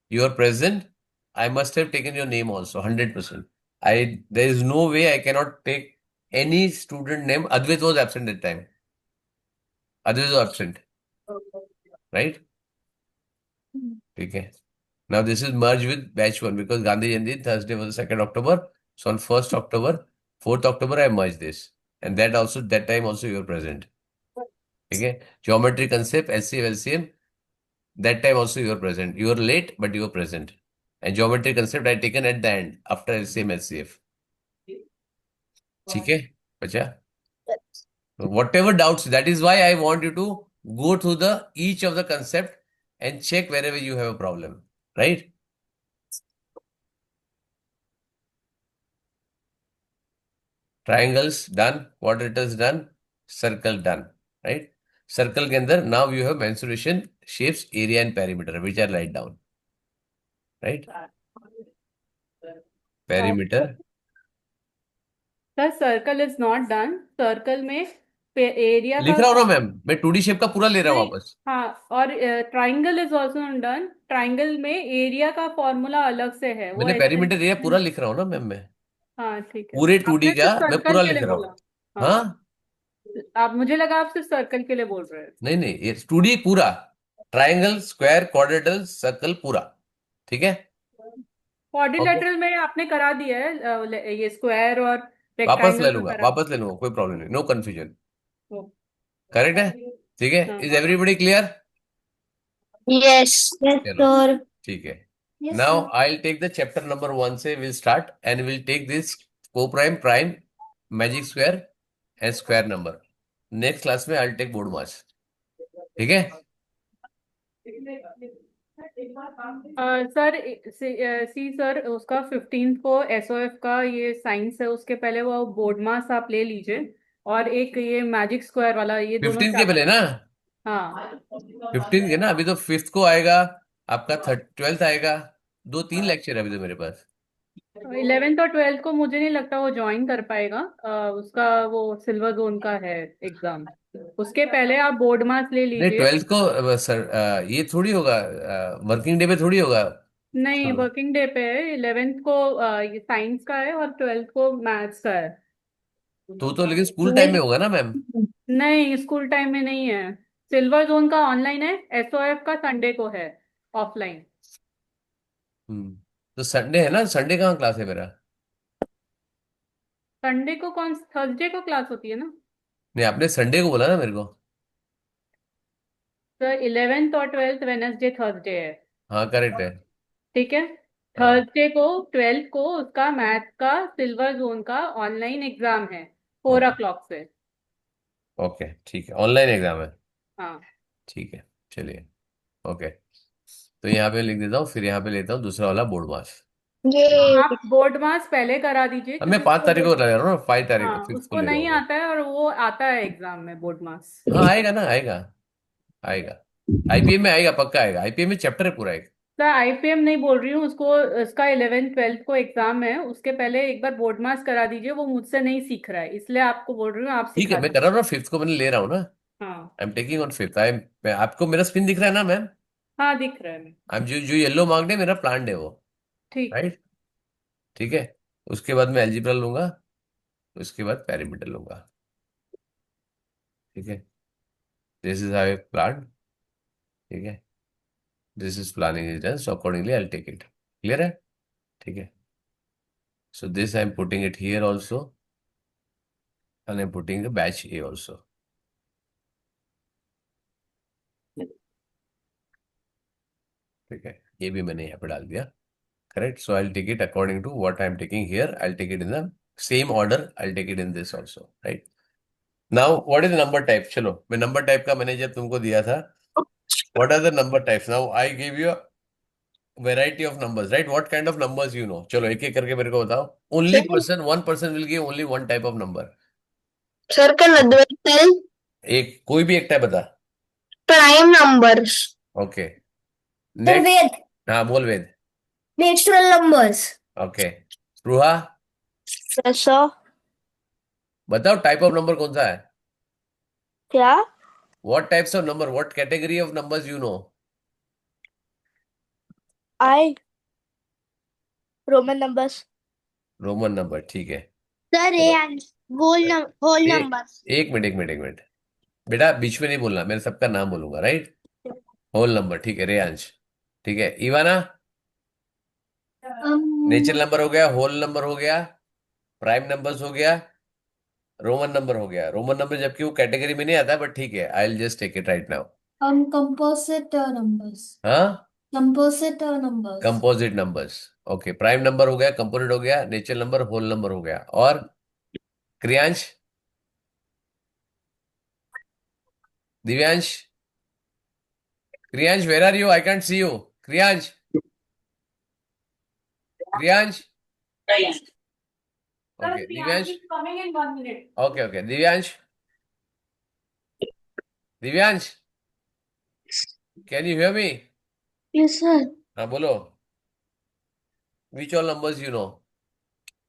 You are present. I must have taken your name also, 100%. There is no way I cannot take any student name. Advait was absent that time. Advait was absent, right? Okay. Now this is merged with batch 1 because Gandhi Jayanti Thursday was 2nd October. So on 1st October, 4th October, I merged this. And that time also you are present. Okay. Geometry concept, LCM, LCM, that time also you are present. You are late, but you are present. And geometry concept I taken at the end after LCM, LCF. ठीक है बच्चा? Whatever doubts, that is why I want you to go through each of the concept and check wherever you have a problem, right? Triangles done, quadrilaterals done, circle done, right. Circle के अंदर now you have mensuration shapes area and perimeter which are write down, right. Perimeter sir circle is not done, circle में area लिख का रहा हूँ ना ma'am, मैं 2D shape का पूरा ले रहा हूँ नहीं, वापस। हाँ, और triangle is also not done, triangle में एरिया का फॉर्मूला अलग से है, वो मैंने ऐसे पेरीमीटर एरिया पूरा लिख रहा हूँ ना मैम, मैं हाँ ठीक है, पूरे 2D आपने का सिर्फ मैं सर्कल पूरा के लिख लिए रहा बोला। हूँ। हाँ, हाँ, आप मुझे लगा आप सिर्फ सर्कल के लिए बोल रहे हैं। नहीं नहीं, ये 2D पूरा, ट्राइंगल, स्क्वायर, क्वाड्रेटल, सर्कल पूरा, ठीक है। ओके, क्वाड्रिलेटरल में आपने करा दिया है, ये स्क्वायर और रेक्टेंगल का करा वापस ले लूंगा, कोई प्रॉब्लम नहीं, नो कंफ्यूजन, ओ, करेक्ट है, ठीक है। हाँ is everybody clear? Yes. Yes, चलो, sir. ठीक है। Yes, now sir. I will take the chapter number 1 से will start and will take this को prime, prime, magic square and square number. Next class में I will take board maths, ठीक है। Sir सी sir, उसका 15th को SOF का ये science है, उसके पहले वो बोर्ड मास आप ले लीजिए, और एक ये मैजिक स्क्वायर वाला, ये दोनों 15 के पहले चैप्टर। ना, हाँ, 15 के ना, अभी तो 5th को आएगा, आपका 12th आएगा, 2-3 लेक्चर है अभी तो मेरे पास। 11th और 12th को मुझे नहीं लगता वो ज्वाइन कर पाएगा, उसका वो सिल्वर जोन का है एग्जाम, उसके पहले आप बोर्ड मास ले नहीं, लीजिए। 12th को सर, ये थोड़ी होगा, वर्किंग डे पे थोड़ी होगा। नहीं, हाँ। वर्किंग डे पे है, 11th को ये साइंस का है और 12th को मैथ्स का है। तो लेकिन स्कूल टाइम में होगा ना मैम। नहीं, स्कूल टाइम में नहीं है, सिल्वर जोन का ऑनलाइन है, एसओएफ का संडे को है ऑफलाइन। तो संडे है ना, संडे कहाँ क्लास है मेरा? संडे को कौन, थर्सडे को क्लास होती है ना। नहीं, आपने संडे को बोला ना मेरे को। तो 11th और 12th वेनसडे थर्सडे है, हाँ, करेक्ट है। ठीक है। हाँ, थर्सडे को 12th को उसका मैथ का सिल्वर जोन का ऑनलाइन एग्जाम है, 4 o'clock से। ओके, ठीक है, ऑनलाइन एग्जाम है, हाँ, ठीक है, चलिए, ओके। तो यहाँ पे लिख देता हूँ, फिर यहाँ पे लेता हूँ दूसरा वाला बोर्ड मास। Yay. आप बोर्ड मास पहले करा दीजिए, अब मैं क्योंकि 5 तारीख को उसको, लगा रहा हूँ ना, 5 तारीख को, हाँ, 5th को उसको ले रहा नहीं हूँ मैं। आता है और वो आता है एग्जाम में बोर्ड मास। हाँ, आएगा ना, आएगा, आएगा, आईपीएम में आएगा, पक्का आएगा, आईपीएम में चैप्टर है पूरा एक। सर आईपीएम नहीं बोल रही हूँ उसको, उसका 11th 12th को एग्जाम है, उसके पहले एक बार बोर्ड मास करा दीजिए, वो मुझसे नहीं सीख रहा है, इसलिए आपको बोल रही हूँ, आप ठीक है, सिखा मैं कर रहा हूँ दीजिए। ना, 5th को मैंने ले रहा हूँ ना। हाँ, आई एम टेकिंग ऑन 5th। मैं आपको मेरा स्पिन दिख रहा है ना मैम? हाँ दिख रहा है। आई एम जो जो येलो मार्क्ड है, मेरा प्लांट है वो, ठीक है। राइट, ठीक है। उसके बाद मैं एल्जिब्रा लूंगा, उसके बाद पैरामीटर लूंगा, ठीक है। दिस इज हाउ प्लान, ठीक है। This is planning is done, so accordingly I take it, clear है, ठीक है। So this I am putting it here also, and I am putting batch A also, ठीक है। ये भी मैंने यहाँ पे डाल दिया, correct. So I take it according to what I am taking here, I take it in the same order, I take it in this also, right. Now what is number type? चलो, मैं number type का मैंने जब तुमको दिया था, what are the number types? Now I give you variety of numbers, right? What kind of numbers you know? चलो एक एक करके मेरे को बताओ। Only Sir, one person will give only one type of number. sir, can Advait tell एक, कोई भी एक टाइप बता। prime numbers? Okay, Sir, next. Ved, हाँ, बोल Ved. natural numbers. Okay, Ruha, Yes, sir. बताओ टाइप ऑफ नंबर कौन सा है? क्या? What types of number, what category of numbers you know? I Roman numbers. Roman number, ठीक है। Sir, चलो, whole एक numbers. एक मिनट, एक मिनट, एक मिनट, बेटा बीच में नहीं बोलना, मैं सबका नाम बोलूंगा, राइट। होल नंबर, ठीक है, रेयांश, ठीक है। इवाना, नेचुरल नंबर हो गया, होल नंबर हो गया, प्राइम नंबर्स हो गया, रोमन नंबर हो गया। रोमन नंबर जबकि वो कैटेगरी में नहीं आता, बट ठीक है, I will just take it right now. Composite numbers. हाँ, Composite numbers. Composite numbers, okay. Prime number हो गया, कंपोजिट हो गया, नेचुरल नंबर, होल नंबर हो गया, और Kriyansh, Divyansh, Kriyansh where are you? I can't see you, Kriyansh, Kriyansh, sir okay, Priyansh Divyansh, is coming in 1 minute। Okay okay, Divyansh, Divyansh, can you hear me? Yes, sir. हाँ बोलो, which all numbers you know?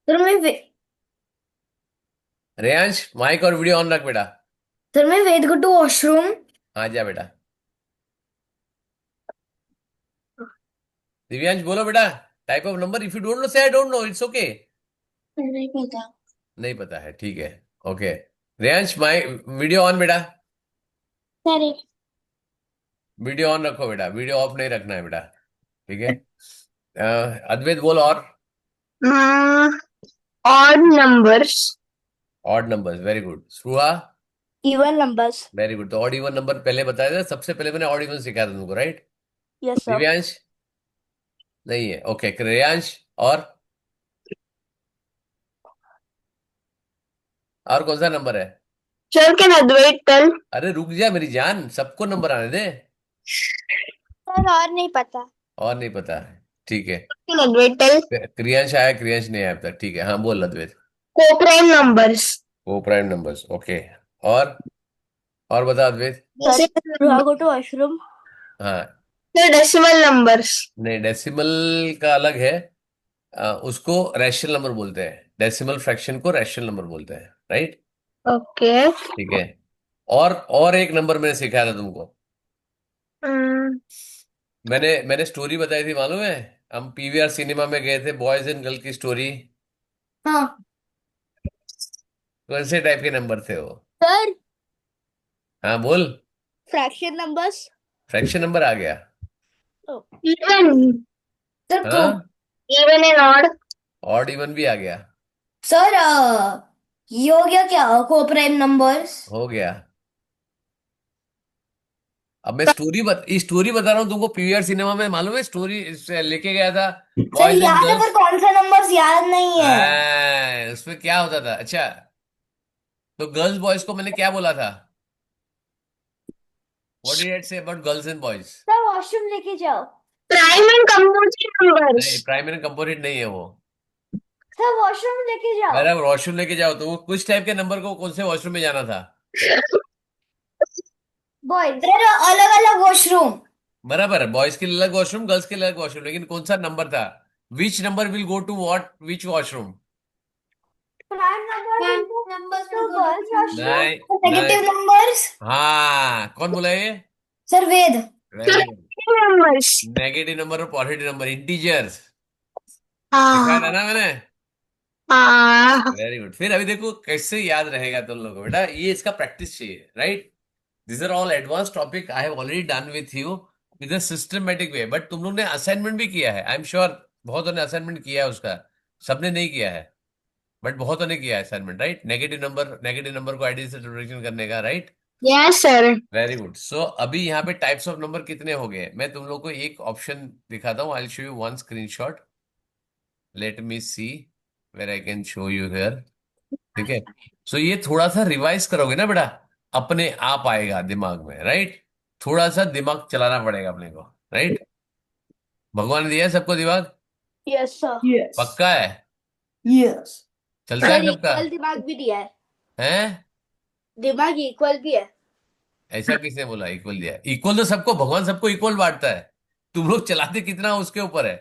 Sir मैं Reyansh, mic और video on रख बेटा। Sir मैं वेद go to washroom. हाँ जा बेटा। दिव्यांश बोलो बेटा, type of number, if you don't know say I don't know, it's okay. नहीं पता। नहीं पता है, ठीक है, okay. Reyansh, mic video on बेटा। सर वीडियो ऑन रखो बेटा, वीडियो ऑफ नहीं रखना है बेटा, ठीक है। अद्वैत बोल और। odd numbers. Odd numbers, very good. Suha, Even numbers. Very good. तो ऑड इवन नंबर पहले बताया था, सबसे पहले मैंने ऑड इवन सिखाया था तुमको, राइट? Yes, sir. दिव्यांश नहीं है, ओके। रेयांश और कौन सा नंबर है? Sir, can Advait tell? अरे रुक जा मेरी जान, सबको नंबर आने दे। सर और नहीं पता। और नहीं पता है, ठीक है। Can Advait tell? क्रियांश आया, क्रियांश नहीं आया अब तक, ठीक है। हाँ बोल अद्वैत। Co-prime numbers. वो प्राइम नंबर्स, ओके। और बता अद्वैत। Sir, do I go to washroom? हाँ, The decimal numbers. नहीं, डेसिमल का अलग है। उसको रैशनल नंबर बोलते हैं, डेसिमल फ्रैक्शन को रैशनल नंबर बोलते हैं, राइट? Okay. ठीक है। और एक नंबर मैंने सिखाया था तुमको। Mm, मैंने स्टोरी बताई थी, मालूम है? हम पीवीआर सिनेमा में गए थे, बॉयज एंड गर्ल की स्टोरी। हाँ कौन से टाइप के नंबर थे वो? Sir, हाँ बोल। fraction numbers. फ्रैक्शन नंबर आ गया। Oh. even. सर हाँ, Even and odd. Odd even भी आ गया। सर ये हो गया क्या को प्राइम नंबर्स? हो गया। अब मैं स्टोरी बता रहा हूँ तुमको, पीवीआर सिनेमा में, मालूम है? स्टोरी लेके गया था सर बॉयज एंड याद है पर गर्ल्स। कौन सा नंबर्स याद नहीं है। उसमें क्या होता था? अच्छा, तो गर्ल्स बॉयज को मैंने क्या बोला था? What did I say about girls and boys? Sir washroom लेके जाओ। Prime and composite numbers. नहीं, प्राइमरी एंड कंपोनेंट नहीं है वो। सर वॉशरूम लेके जाओ। अरे अब वॉशरूम लेके जाओ, तो वो कुछ टाइप के नंबर को कौन से वॉशरूम में जाना था? बॉयज। सर अलग अलग वॉशरूम। बराबर है, बॉयज के लिए अलग वॉशरूम, गर्ल्स के लिए अलग वॉशरूम, लेकिन कौन सा नंबर था? Which number will go to what, which washroom? Prime number to girls washroom. नहीं नेगेटिव नहीं, नंबर्स। हाँ, कौन बोला ये? Sir Ved. Very good. Numbers. Negative number और पॉजिटिव नंबर, इंटीजर्स सिखाया था ना मैंने। Very good. फिर अभी देखो कैसे याद रहेगा तुम लोगों को बेटा, ये इसका प्रैक्टिस चाहिए, right? This are all advance topic I have already done with you with a systematic way. But तुम लोग ने असाइनमेंट भी किया है, आई एम श्योर बहुतों ने असाइनमेंट किया है उसका। सबने नहीं किया है, बट बहुतों ने किया है असाइनमेंट, राइट? नेगेटिव नंबर को आईडी से रिप्रेजेंट करने का, right? Yes, sir. Very good. So अभी यहाँ पे टाइप्स ऑफ नंबर कितने हो गए, मैं तुम लोग को एक ऑप्शन दिखाता हूँ। I show you one screenshot, let me see where I can show you here, ठीक है? सो ये थोड़ा सा रिवाइज करोगे ना बेटा, अपने आप आएगा दिमाग में, राइट? थोड़ा सा दिमाग चलाना पड़ेगा अपने को, राइट? भगवान ने दिया है सबको दिमाग, Yes, sir. यस पक्का है? यस चलता सर है सबका? इक्वल दिमाग भी दिया है। हैं? दिमाग इक्वल भी है। ऐसा किसने बोला इक्वल दिया? इक्वल तो सबको, भगवान सबको इक्वल बांटता है। तुम लोग चलाते कितना उसके ऊपर है,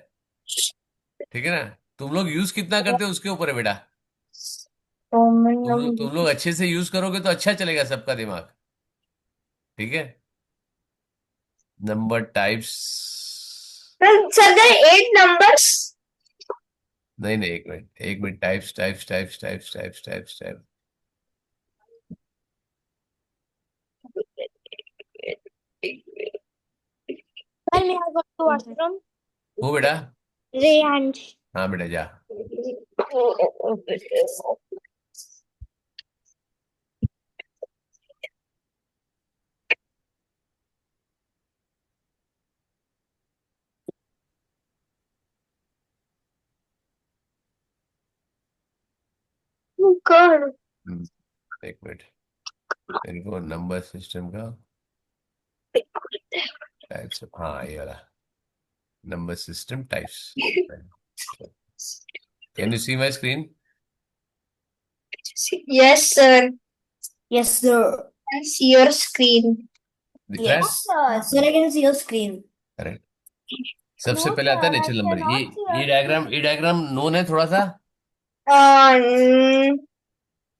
ठीक है ना? तुम लोग यूज कितना करते हो उसके ऊपर है बेटा। तुम लोग अच्छे से यूज करोगे तो अच्छा चलेगा सबका दिमाग, ठीक है? Number types, Sir, there are 8 numbers. नहीं नहीं, एक minute, types types types types types types type. Sir मैं go to washroom. वो बेटा, Rehansh. हाँ बेटा जा। Oh God. एक मिनट, मेरे को नंबर सिस्टम का टाइप्स, हाँ ये वाला number system types. Can you see my screen? Yes, sir. Yes sir. I see your screen. दिख रहा है? Yes, sir, I can see your screen. Correct. सबसे No, पहले आता है sir, I natural number. cannot see ये your diagram, screen. ये diagram known है थोड़ा सा? Um,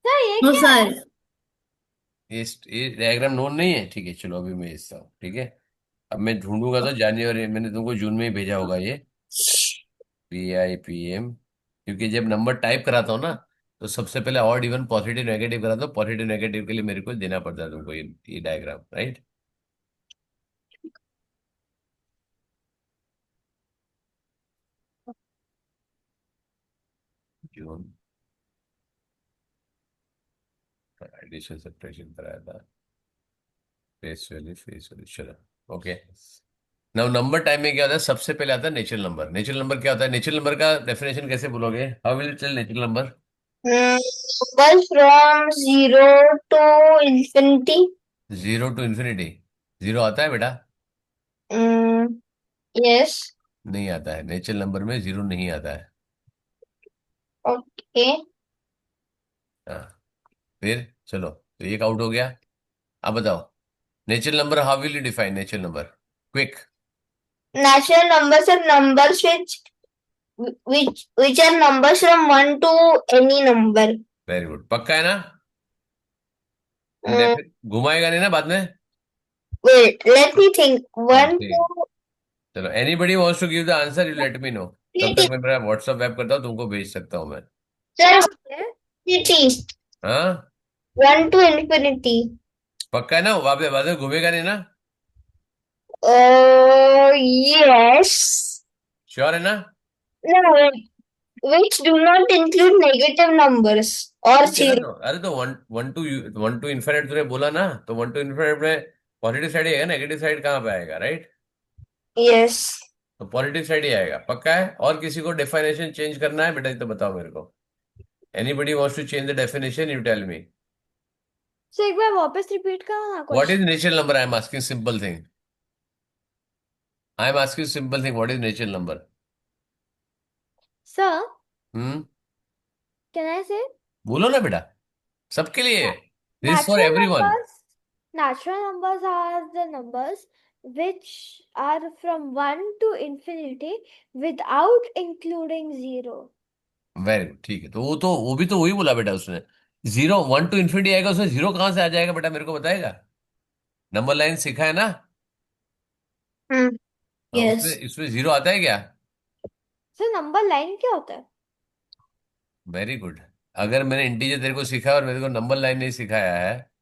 सर ये No, क्या है? sir. ये डायग्राम नोन नहीं है? ठीक है, चलो अभी मैं भेजता हूँ। ठीक है, अब मैं ढूंढूंगा तो जनवरी, मैंने तुमको जून में ही भेजा होगा ये, PIPM। क्योंकि जब नंबर टाइप कराता हूँ ना, तो सबसे पहले ऑड इवन पॉजिटिव नेगेटिव कराता हूँ। पॉजिटिव नेगेटिव के लिए मेरे को देना पड़ता है तुमको ये डायग्राम, राइट? जून एडिशन सब्ट्रैक्शन कराया था, फेस वैल्यू, चलो ओके। नाउ नंबर टाइम में क्या होता है? सबसे पहले आता है नेचुरल नंबर। नेचुरल नंबर क्या होता है? नेचुरल नंबर का डेफिनेशन कैसे बोलोगे? How will you tell natural number? numbers from 0 to infinity. 0 to infinity। 0 आता है बेटा? Mm, yes. नहीं आता है, नेचुरल नंबर में 0 नहीं आता है। Okay. हाँ, फिर चलो, तो एक आउट हो गया। अब बताओ, natural number, how will you define natural number? Quick. Natural numbers are numbers which are numbers from 1 to any number. Very good, पक्का है ना? Mm, घुमाएगा नहीं ना बाद में? wait, let me think. हाँ 1 ठीक, to चलो, anybody wants to give the answer, you let me know. तब तक मैं मेरा व्हाट्सएप वेब करता हूँ, तुमको भेज सकता हूँ मैं। sir, है? infinity. हाँ, 1 to infinity. पक्का है ना? वहां पे बाद में घूमेगा नहीं ना? Yes. श्योर है ना? No, which do not include negative numbers or ठीक है ना? zero. तो अरे तो वन टू इन्फिनिट तुमने बोला ना, तो 1 to infinite में पॉजिटिव साइड ही है, नेगेटिव साइड कहाँ पे आएगा, राइट? Yes. तो पॉजिटिव साइड ही आएगा, पक्का है? और किसी को डेफिनेशन चेंज करना है बेटा तो बताओ मेरे को। Anybody wants to change the definition, you tell me. Sir एक बार वापस रिपीट करो ना what is question. Natural number? I am asking simple thing. I am asking simple thing, what is natural number? Sir hmm, can I say बोलो ना बेटा, सबके लिए, this for natural everyone. numbers natural numbers are the numbers which are from 1 to infinity without including 0. Very good, ठीक है। तो वो भी तो वही बोला बेटा उसने। 0 1 to infinity आएगा, उसमें 0 कहाँ से आ जाएगा बेटा, मेरे को बताएगा? नंबर लाइन सीखा है ना? Hmm. हाँ, उसमें Yes. इसमें 0 आता है क्या? सर नंबर लाइन क्या होता है? Very good. अगर मैंने इंटीजर तेरे को सिखाया और मेरे को नंबर लाइन नहीं सिखाया है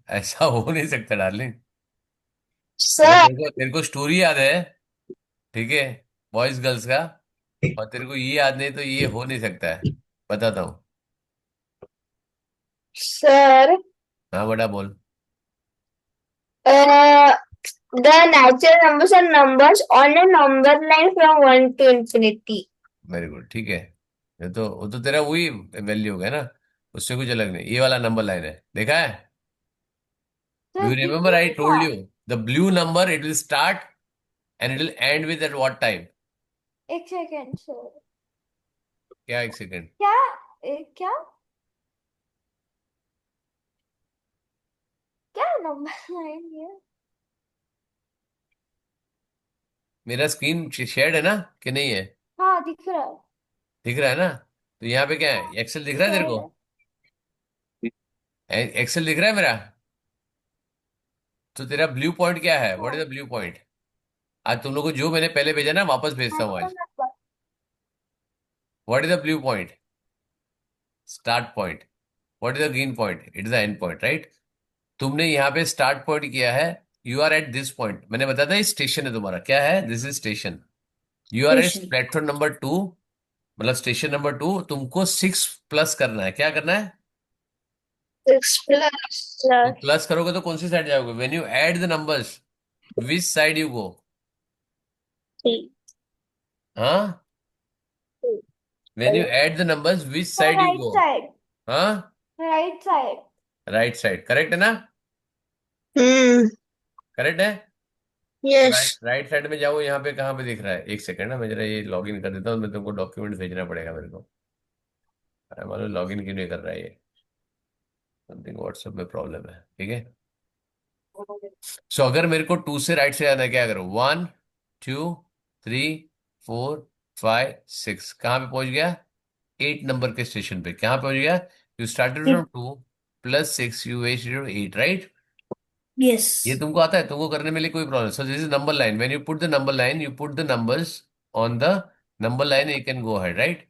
ऐसा हो नहीं सकता डार्लिंग। अगर Sir, तेरे को स्टोरी याद है, ठीक है, बॉयज गर्ल्स का, और तेरे को ये याद नहीं, तो ये हो नहीं सकता है। बताता हूँ। sir, हाँ बेटा बोल। uh, the natural numbers are numbers on a number line from 1 to infinity. Very good, ठीक है। वो तो तेरा वही वैल्यू हो गया ना, उससे कुछ अलग नहीं। ये वाला नंबर लाइन है, देखा है? डू सर यू दिख रिमेम्बर आई नहीं टोल्ड रहा। You? The blue number, it will start and it will and with at what time? एक सेकेंड सर। क्या एक सेकेंड? क्या क्या क्या नंबर लाइन है? मेरा स्क्रीन शेयर्ड है ना कि नहीं है? हाँ दिख रहा है। दिख रहा है ना? तो यहाँ पे क्या है, एक्सेल दिख रहा है तेरे Shared को? है। एक्सेल दिख रहा है मेरा? तो तेरा ब्लू पॉइंट क्या है? व्हाट हाँ इज द ब्लू पॉइंट? आज तुम लोग को जो मैंने पहले भेजा ना, वापस भेजता हूँ natural आज। number। What is the blue point? Start point. What is the green point? It is the end point, right? तुमने यहाँ पे स्टार्ट पॉइंट किया है, you are at this point. मैंने बताया था ये स्टेशन है तुम्हारा, क्या है? This is station. You are at Station. Platform number 2, मतलब स्टेशन नंबर 2। तुमको 6 प्लस करना है। क्या करना है? 6 plus. तो प्लस करोगे तो कौन सी साइड जाओगे? When you add the numbers, which side you go? 3. हाँ, when you add the numbers, which sir side you right go? Side. हाँ, right side. Right side, correct है ना? Hmm. करेक्ट है। Right Yes. राइट साइड में जाओ, यहाँ पे कहाँ पे दिख रहा है? एक सेकंड ना, मैं जरा ये लॉग इन कर देता हूँ, मैं तुमको डॉक्यूमेंट भेजना पड़ेगा मेरे को। अरे मालूम लॉग इन क्यों नहीं कर रहा है ये, समथिंग व्हाट्सएप में प्रॉब्लम है, ठीक है। सो अगर मेरे को 2 से राइट से जाना है, क्या करूं? 1 2 3 4 5 6, कहाँ पे पहुंच गया? 8 नंबर के स्टेशन पे। कहाँ पहुंच गया? You started from 2 plus 6, you wasted 8, right? ये Yes. तुमको आता है, तुमको करने में लिए कोई problem? So this is number line. When you put the number line, you put the numbers on the number line, you can go ahead, right?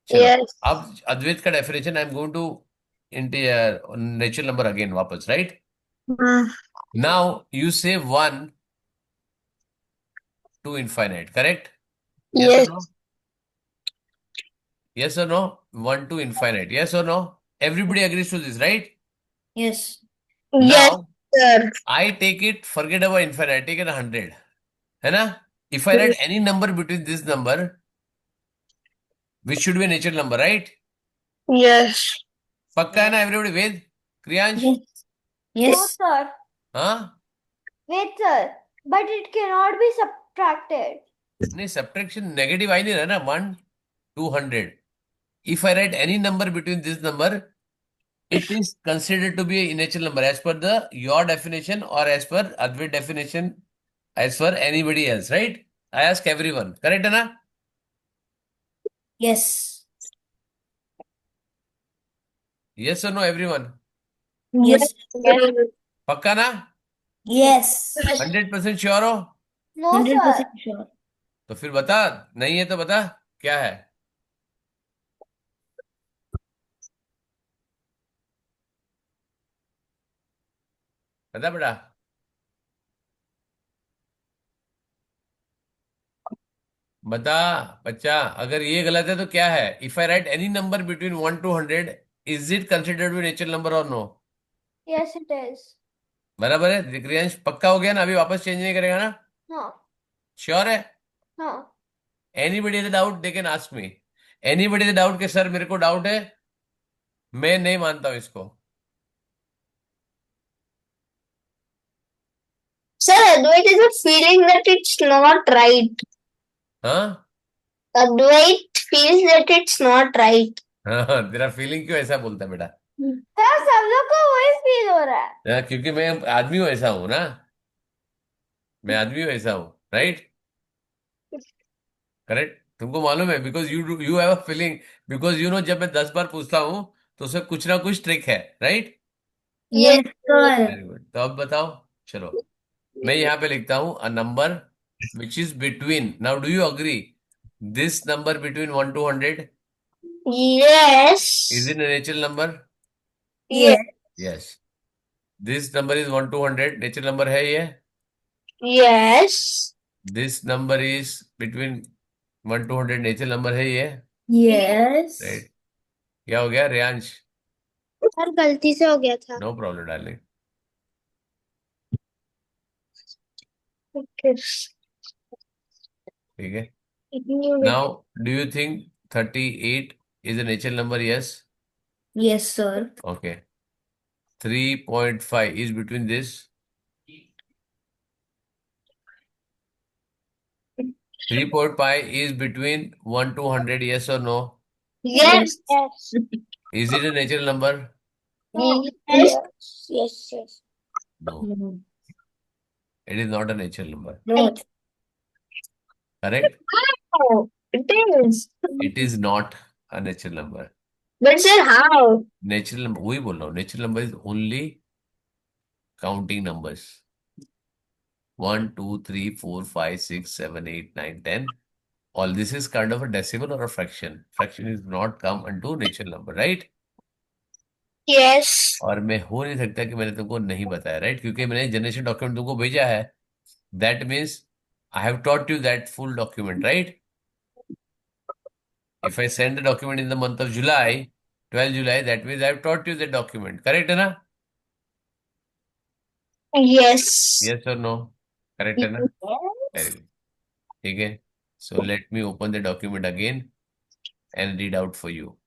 चलो, Yes. अब अद्वैत का definition, I am going to natural number again वापस, right? Hmm. Now you say 1 to infinite, correct? Yes or Yes. no? Yes or no? 1 to infinite, yes or no? Everybody agrees to this, right? Yes. Yes, Now sir. I take it, forget about infinite, take it 100, है ना? If I write any number between this number, which should be a natural number, right? Yes. पक्का है ना everybody? वेद, Kriyansh, Yes. No, Yes. sir. हाँ? Wait, sir. But it cannot be subtracted. नहीं, subtraction negative आई नहीं रहा ना, 1 to 100. If I write any number between this number, it is considered to be a natural number as per the your definition or as per Advait definition, as per anybody else, right? I ask everyone, correct है ना? Yes. Yes or no, everyone? Yes. Yes. पक्का ना? Yes. 100% sure हो? No, sir. 100% sure. तो फिर बता, नहीं है तो बता क्या है? बता बेटा। बता बच्चा, अगर ये गलत है तो क्या है? If I write any number between 1 to 100, is it considered to natural number और नो? Yes, it is. बराबर है क्रियांश? पक्का हो गया ना? अभी वापस चेंज नहीं करेगा ना? हाँ, श्योर है? हाँ. Anybody the doubt, they can ask me. Anybody the doubt के सर मेरे को डाउट है, मैं नहीं मानता हूं इसको। Sir, Advait is a feeling that it's not right. हाँ Advait feels that it's not right. हाँ, तेरा फीलिंग क्यों ऐसा बोलता है बेटा? सर, सब लोग को वही फील हो रहा है. क्योंकि मैं आदमी हूं, ऐसा हूं ना, मैं आदमी हूं, ऐसा हूं, राइट? करेक्ट, तुमको मालूम है, because you have a feeling, because you know, जब मैं 10 बार पूछता हूं तो उसमें कुछ ना कुछ ट्रिक है, right? Yes, sir. Very good. तो अब बताओ, चलो मैं यहाँ पे लिखता हूं a number which is between, now do you agree, this number between 1 to 100, Yes. Is in natural number? Yes. Yes. This number is 1 to 100, natural number है ये? Yes. This number is between 1 to 100, natural number है ये? Yes. Right. क्या हो गया Reyansh? Sir गलती से हो गया था। No problem darling, Okay. ठीक है। Ignore it. Now do you think 38 is a natural number? Yes. Yes, sir. Okay. 3.5 is between this. 3.5 is between 1 to 100, yes or no? Yes. Yes. Is it a natural number? Yes. Yes, yes. No, No. it is not a natural number. No. Correct? How? It is. It is not a natural number. But sir, how? Natural number, वही बोल रहा हूँ, natural number is only counting numbers. 1 2 3 4 5 6 7 8 9 10. All this is kind of a decimal or a fraction. Fraction is not come unto natural number, right? Yes. और मैं हो नहीं सकता कि मैंने तुमको नहीं बताया, राइट? क्योंकि मैंने जनरेशन डॉक्यूमेंट तुमको भेजा है, that means I have taught you that full document, right? If I send the document in the month of July, 12 July, that means I have taught you that document, correct है ना? Yes. Yes और no? Correct है ना? Very good, ठीक है। So let me open the document again and read out for you,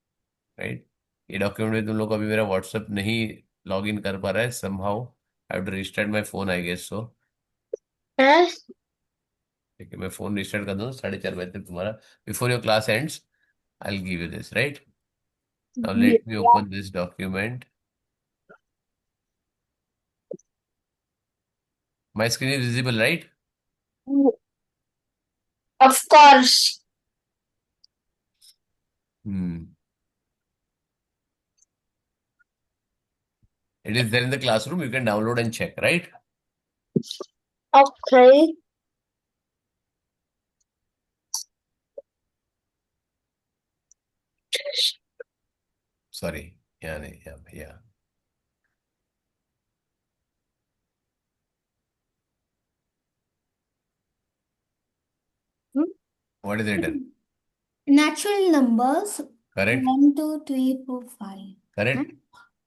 right? ये document में तुम लोग को अभी मेरा व्हाट्सएप नहीं लॉग इन कर पा रहा है, somehow I have to restart my phone, I guess so. Huh? ठीक है, मैं फोन रिस्टार्ट कर दूँ 4:30 बजे तक तुम्हारा, before your class ends I will give you this, right? Now let me open this document. My screen is visible, right? Of course. It is there in the classroom. You can download and check, right? Okay. Sorry. Yeah, nahi, yeah. What is written? Natural numbers Correct? 1, 2, 3, 4, 5. Correct?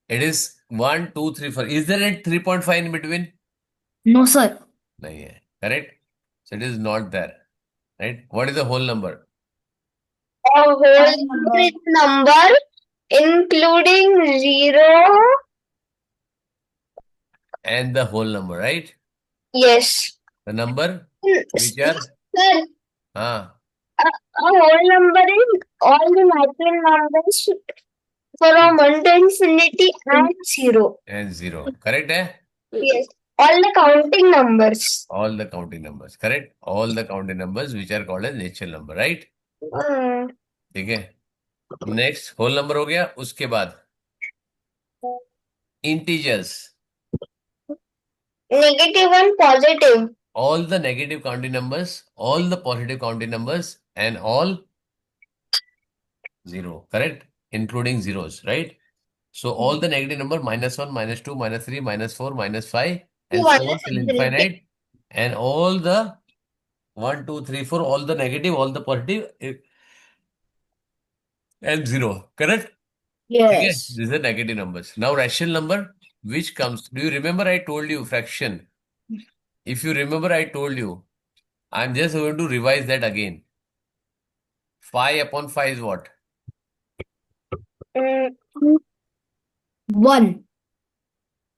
It is 1, 2, 3, 4. Is there a 3.5 in between? No, sir. Nahi hai. Correct? So it is not there. Right? What is the whole number? A whole number is number including 0. And the whole number, right? Yes. The number which are Sir, ah a whole number is all the natural numbers from 1 to infinity and 0. and 0. Correct? Eh? Yes. All the counting numbers. All the counting numbers. Correct? All the counting numbers which are called as natural number, right? ठीक है. Next whole number हो गया. उसके बाद integers. Negative and positive. All the negative counting numbers, all the positive counting numbers, and all zero. Correct? Including zeros, right? So all the negative number -1, -2, -3, -4, -5, and so on till infinite, and all the 1, 2, 3, 4, all the negative, all the positive, and zero. Correct? Okay. Yes. These are negative numbers. Now rational number, which comes. Do you remember I told you fraction? If you remember I told you, I'm just going to revise that again. 5 upon 5 is what? 1.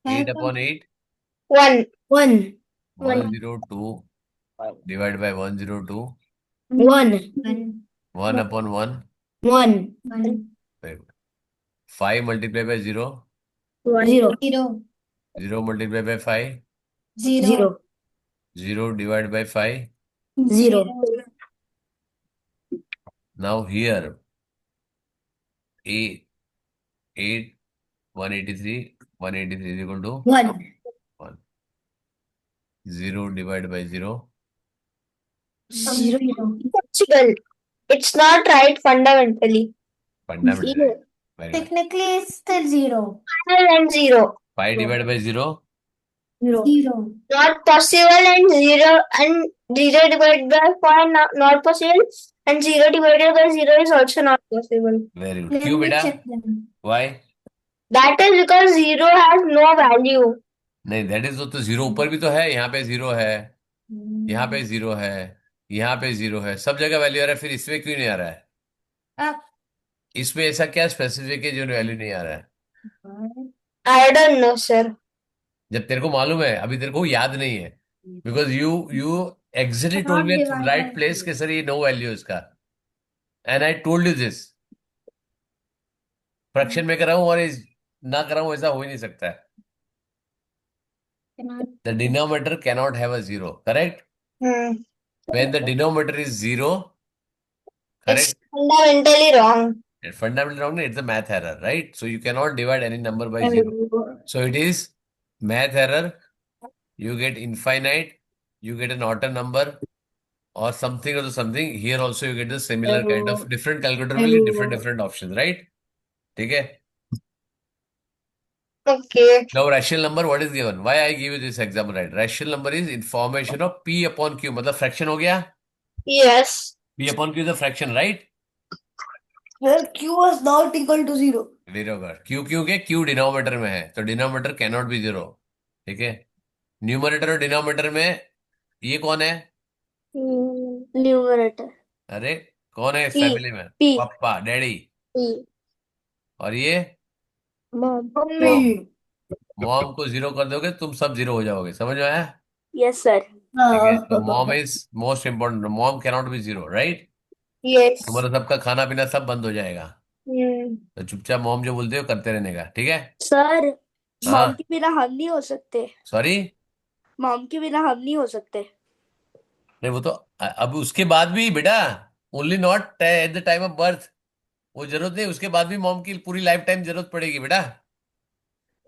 8 upon 8, 1. 1. 102 divided by 102. 1. 1 upon 1. 1. Very good. 5 multiplied by 0. 0. 0 multiplied by 5. 0. 0 divided by 5. 0. Now here, 8, 183 is equal to 1. 1. 0 divided by 0. 0. Possible. It's not right fundamentally. Fundamental. Zero. Very good. Technically, it's still 0. 5 and 0. 5 divided by 0. 0. Not possible, and 0 divided by 5 not possible, and 0 divided by 0 is also not possible. Very good. क्यों बेटा? Why? That is because 0 has no value. नहीं, that is तो 0 ऊपर भी तो है. यहाँ पे 0 है. यहाँ पे 0 है. यहाँ पे 0 है. सब जगह वैल्यू आ रहा है. फिर इसमें क्यों नहीं आ रहा है? इसमें ऐसा क्या स्पेसिफिक है जो वैल्यू नहीं आ रहा है? I don't know, sir. जब तेरे को मालूम है, अभी तेरे को याद नहीं है. Because you exactly told me at right place के सर ये नो वैल्यू इसका. And I told you this. Fraction में कर रहा हूं और ना कर रहा हूं, ऐसा हो ही नहीं सकता है. The denominator cannot have a 0, correct? When the denominator is 0, It's correct? fundamentally wrong. It's fundamentally wrong. It's a math error, right? So you cannot divide any number by 0. So it is math error. You get infinite, you get an odd number or something or something. Here also you get the similar kind of different calculator will get different options, right? Okay. Okay. Now rational number, what is given? Why I give you this example, right? Rational number is information of P upon Q. मतलब fraction हो गया? Yes. P upon Q is a fraction, right? Well, Q was not equal to 0. Very good. Q क्योंकि Q denominator में है, तो denominator cannot be 0. ठीक है. Numerator और डिनोमिनेटर में ये कौन है? Numerator. अरे कौन है P. फैमिली में? P. पापा, डैडी. P. और ये Mom. मॉम को 0 कर दोगे तुम सब 0 हो जाओगे. समझ में आया? Yes, sir. ठीक है. तो mom is most important. Mom cannot be 0, right? Yes. तुम्हारा सबका खाना पीना सब बंद हो जाएगा. तो चुपचाप मॉम जो बोलते हो करते रहने का. ठीक है? Sir, हाँ. mom के बिना हम नहीं हो सकते. सॉरी. मॉम के बिना हम नहीं हो सकते। नहीं वो तो अब उसके बाद भी बेटा, only not at the time of birth, वो जरूरत नहीं, उसके बाद भी मॉम की पूरी लाइफ टाइम जरूरत पड़ेगी बेटा।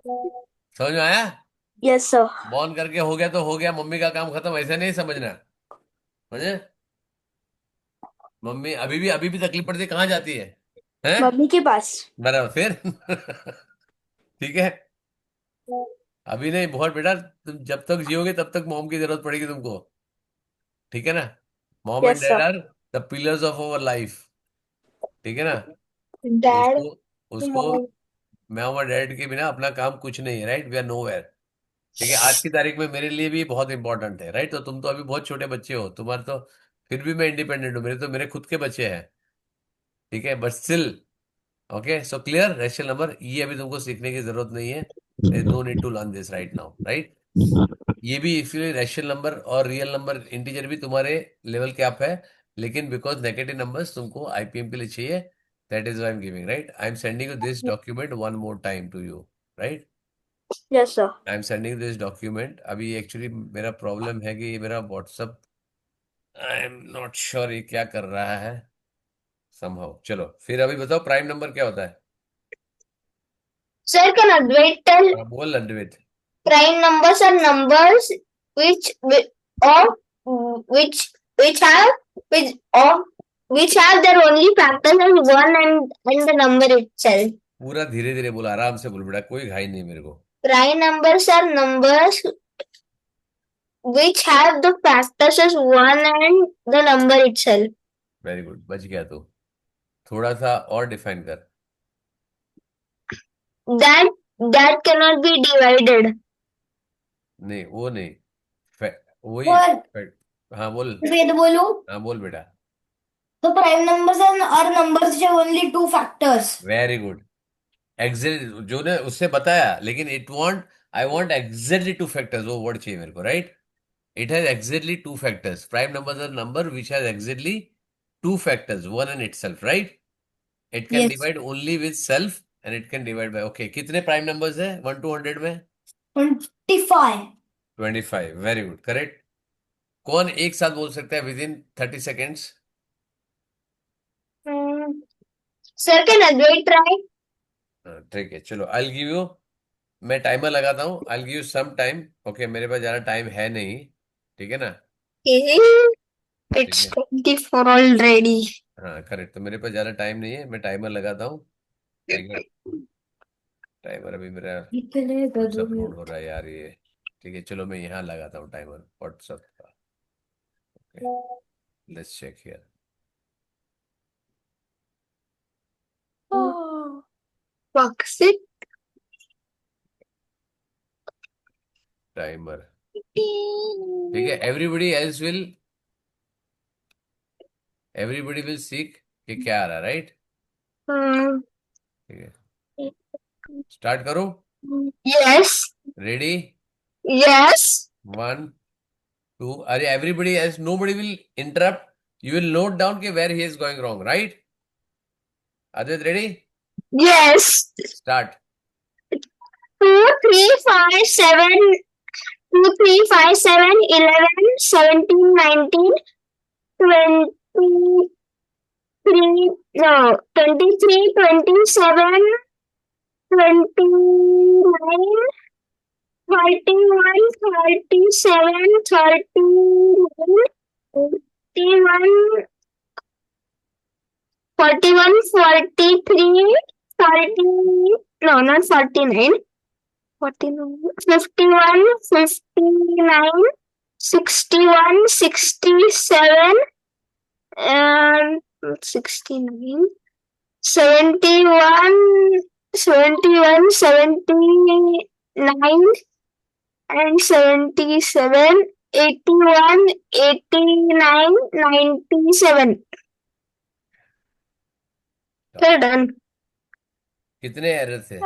समझ में आया? Yes sir. बॉर्न करके हो गया तो हो गया, मम्मी का काम खत्म, ऐसा नहीं समझना। समझे? मम्मी अभी भी तकलीफ पड़ती है, कहाँ जाती है? मम्मी के पास। बराबर फिर। ठीक है, अभी नहीं, बहुत बेटा, तुम जब तक जियोगे तब तक मॉम की जरूरत पड़ेगी तुमको। ठीक है ना? Mom and yes dad sir. Are the pillars of our life. ठीक है ना? तो Dad, उसको उसको mom. मैं और डैड के बिना अपना काम कुछ नहीं है, राइट? We are nowhere. ठीक है, आज की तारीख में मेरे लिए भी बहुत इंपॉर्टेंट है, राइट? तो तुम तो अभी बहुत छोटे बच्चे हो, तुम्हारे तो फिर भी मैं इंडिपेंडेंट हूँ, मेरे खुद के बच्चे हैं। ठीक है, but still. Okay, so clear? Rational number ये अभी तुमको सीखने की जरूरत नहीं है, no need to learn this right now, right? ये भी इसलिए रेशनल नंबर और रियल नंबर इंटीजर भी तुम्हारे लेवल के आप है, लेकिन बिकॉज नेगेटिव नंबर्स तुमको आईपीएम के लिए चाहिए, that is why I am giving, right? I am sending you this document one more time to you, right? Yes sir. I am sending this document. अभी actually मेरा problem है कि ये मेरा WhatsApp, I am not sure ये क्या कर रहा है समहाउ। चलो फिर अभी बताओ प्राइम नंबर क्या होता है? Sir, can Advait tell हाँ बोल अद्वैत। prime numbers are numbers which of which have of which have their only factors as one and the number itself. पूरा धीरे धीरे बोल, आराम से बोल बेटा, कोई घाई नहीं मेरे को। Prime numbers are numbers which have the factors as one and the number itself. Very good, बच गया तू। थोड़ा सा और डिफाइन कर। That that cannot be divided. नहीं वो नहीं, वही और हाँ बोल। वेद बोलूं हाँ बोल बेटा। तो prime numbers are numbers which have only two factors. Very good, exact जो ने उससे बताया, लेकिन it want, I want exactly two factors, वो वर्ड चाहिए मेरे को, right? It has exactly two factors. Prime numbers are number which has exactly two factors, one and itself, right? It can Yes. Divide only with self and it can divide by, okay, कितने prime numbers है 1 to 100 में? 25. 25, very good, correct. कौन एक साथ बोल सकता है within 30 seconds? Sir, can Advait try? ठीक है, चलो आई गिव यू, मैं टाइमर लगाता हूँ, I give you some time. Okay, मेरे पास ज्यादा टाइम है नहीं, ठीक है ना? Okay. ठीक It's है, 24 already. हाँ करेक्ट, तो मेरे पास ज्यादा टाइम नहीं है, मैं टाइमर लगाता हूँ। ठीक है, टाइमर अभी मेरा कितने व्हाट्सअप गधे। लोड हो रहा है यार ये। ठीक है, चलो मैं यहाँ लगाता हूँ टाइमर व्हाट्सअप का। Okay, let's check here. Toxic. Timer, ठीक है, एवरीबडी विल सीक कि क्या आ रहा है, राइट? Hmm. ठीक है, स्टार्ट करो। Yes. रेडी? Yes. 1 2, अरे everybody as nobody will interrupt, you will note down कि where he is going wrong, right? Advait ready? Yes. Start. 2, 3, 5, 7, 2, 3, 5, 7, 11, 17, 19, 23, no, 23, 27, 29, 31, 37, 39, 41, 41, 43, 40, no, not 49, 49, 51, 59, 61, 67, and 69, 71, 71, 79, and 77, 81, 89, 97. We're done. कितने error थे?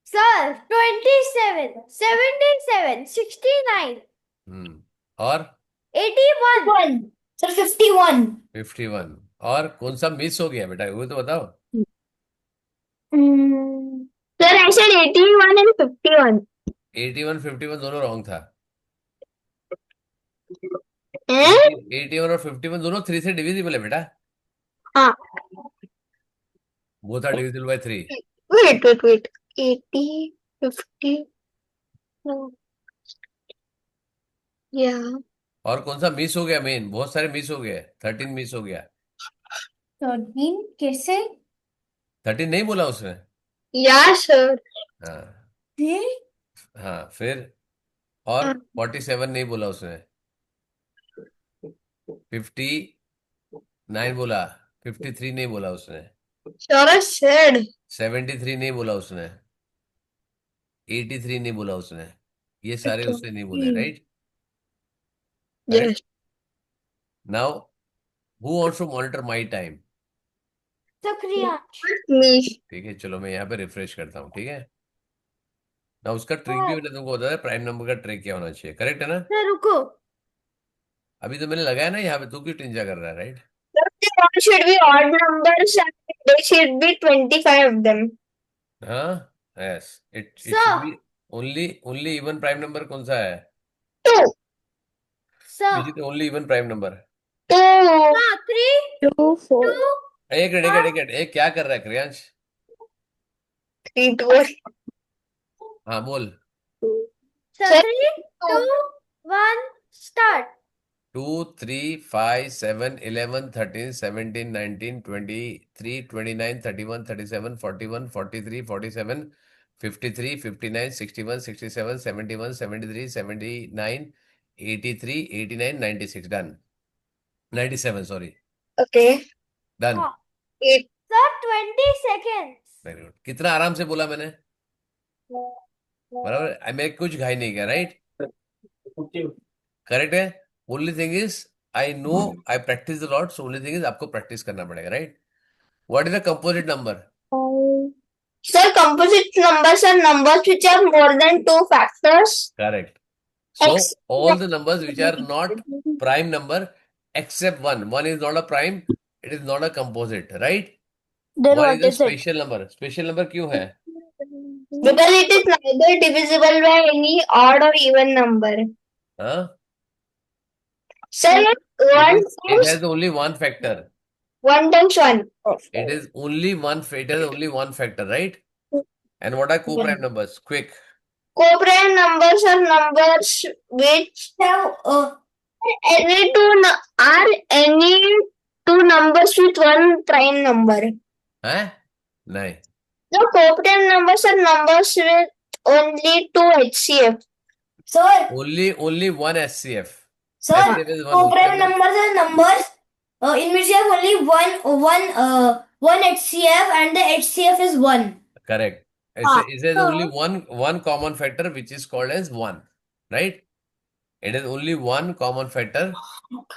Sir, 27, 77, 69, और 81. 1. Sir, 51. 51, और कौन सा miss हो गया बेटा, वो तो बताओ। Sir, I said 81 and 51. 81 51 दोनों रॉन्ग था। हैं? 81 और 51 दोनों 3 से डिविजिबल है बेटा। हाँ। Both are divisible by 3। Wait. 80, 50. No. Yeah. और कौन सा मिस हो गया? मेन बहुत सारे मिस हो गए। 13 मिस हो गया। 13 कैसे? 13 नहीं बोला उसने। Yeah, sir. हाँ। फिर हाँ फिर और 47 नहीं बोला उसने। 59 बोला। 53 नहीं बोला उसने। Sure said. 73 नहीं बोला उसने। 83 नहीं बोला उसने। ये सारे उसने नहीं बोले, right? Correct. Yes. Now who wants to monitor my time? So Kriyansh. Me. ठीक है, चलो मैं यहाँ पे रिफ्रेश करता हूँ। ठीक है ना, उसका ट्रिक भी Sir, मैंने तुमको बताया। प्राइम नंबर का ट्रिक क्या होना चाहिए, करेक्ट है ना? sir, रुको. अभी तो मैंने लगाया ना यहाँ पे, तू क्यों टिंजा कर रहा है, right? They all should be odd numbers and there should be 25 of them. हाँ, yes, it should Sir, be only only even prime number कौन सा है? 2. sir. Which is only even prime number. 2. हाँ, 3, 2, 4. 2, एक मिनट एक minute एक minute, एक क्या कर रहा है क्रियांश? 3, 2. हाँ बोल। sir, Sir, 3, 2, 1, start. 2 3 5 7 11 13 17 19 23 29 31 37 41 43 47 53 59 61 67 71 73 79 83 89 96 done. 97 sorry, okay. Done. हाँ. 8. Sir, 20 seconds. Very good. कितना आराम से बोला मैंने, बराबर? मैं कुछ घाई नहीं किया, राइट? करेक्ट है। Only thing is I know I practice the lot, so only thing is आपको प्रैक्टिस करना पड़ेगा, right? What is the composite number? Sir, composite numbers are numbers which have more than two factors. Correct. So X. all the numbers which are not prime number except one. One is not a prime. It is not a composite, right? Then One what is a is it? special number. Special number क्यों है? Because it is neither divisible by any odd or even number. हाँ? Sir, It one it times has only one factor. 1 times 1. It is only one. It has only one factor, right? And what are co-prime numbers? Quick. Co-prime numbers are numbers which any are any two numbers with one prime number. हैं? नहीं. The co-prime numbers are numbers with only two HCF. Sir, Only one SCF. sir, SCF is one. co-prime numbers are numbers in which you have only one HCF and the HCF is 1. Correct. Ah, It has only one common factor which is called as 1, right? It has only one common factor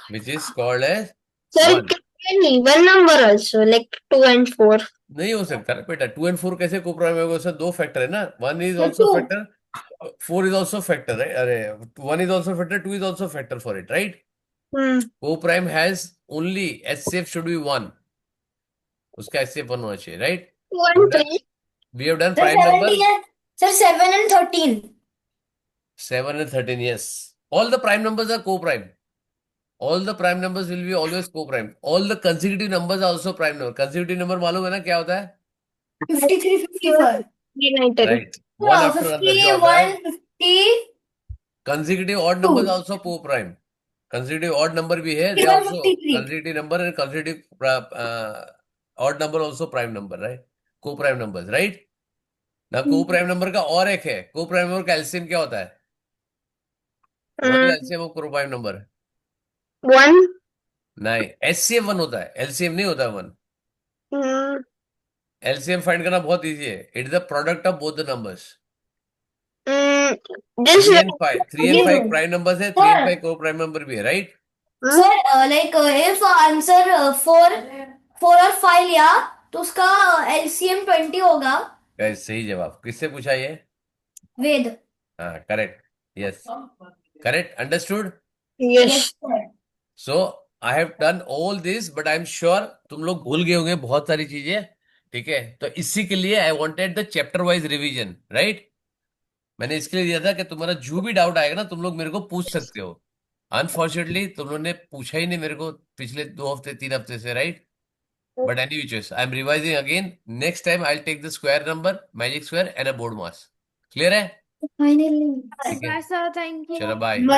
which is called as So 1. it can be an even number also, like 2 and 4. नहीं हो सकता ना बेटा, 2 and 4 कैसे coprime होगा? उसमें दो factor है ना, 1 is Sir, also 2. factor, 4 is also factor, right? अरे 1 is also factor, 2 is also factor for it, right? Hmm. Coprime has only SCF should be 1. उसका SCF 1 होना चाहिए, right? 2 and 3. We have done Sir, prime number 17 and sir, 7 and 13. 7 and 13, yes. All the prime numbers are co-prime. All the prime numbers will be always co-prime. All the consecutive numbers are also prime number. Consecutive number मालूम है ना क्या होता है? 53, 54. Right. One after another जो आता है. 51, 50. Consecutive odd numbers are also co-prime. Consecutive odd number भी है. They 51, also 53. consecutive number and consecutive odd number also prime number, right? Co-prime numbers, right? ना co-prime number का और एक है. Co-prime number का LCM क्या होता है? What is LCM of co-prime number? 1. नहीं, SCM 1 होता है. LCM नहीं होता 1. Hmm. LCM फाइंड करना बहुत इजी है. It is the product of both the numbers. Hmm. This 3 way. and 5. 3 and 5 prime numbers है. 3 and 5 को प्राइम नंबर भी है, राइट? Sir, if answer 4 और 5 लिया तो उसका LCM 20 होगा. गाइस सही जवाब. किससे पूछा ये? वेद. हाँ, correct. Yes, correct. Understood. Yes. sir. So I have done all this, but I am sure तुम लोग भूल गए होंगे बहुत सारी चीजें. ठीक है, तो इसी के लिए I wanted the chapter wise revision, right? मैंने इसके लिए दिया था कि तुम्हारा जो भी डाउट आएगा ना, तुम लोग मेरे को पूछ सकते हो. अनफॉर्चुनेटली तुम लोगों ने पूछा ही नहीं मेरे को पिछले 2 हफ्ते 3 हफ्ते से, right? But any which ways I am revising again. Next time I take the square number, magic square and a board maths. Clear है? फाइनली ठीक है, Bye, sir. Thank you. चलो बाय.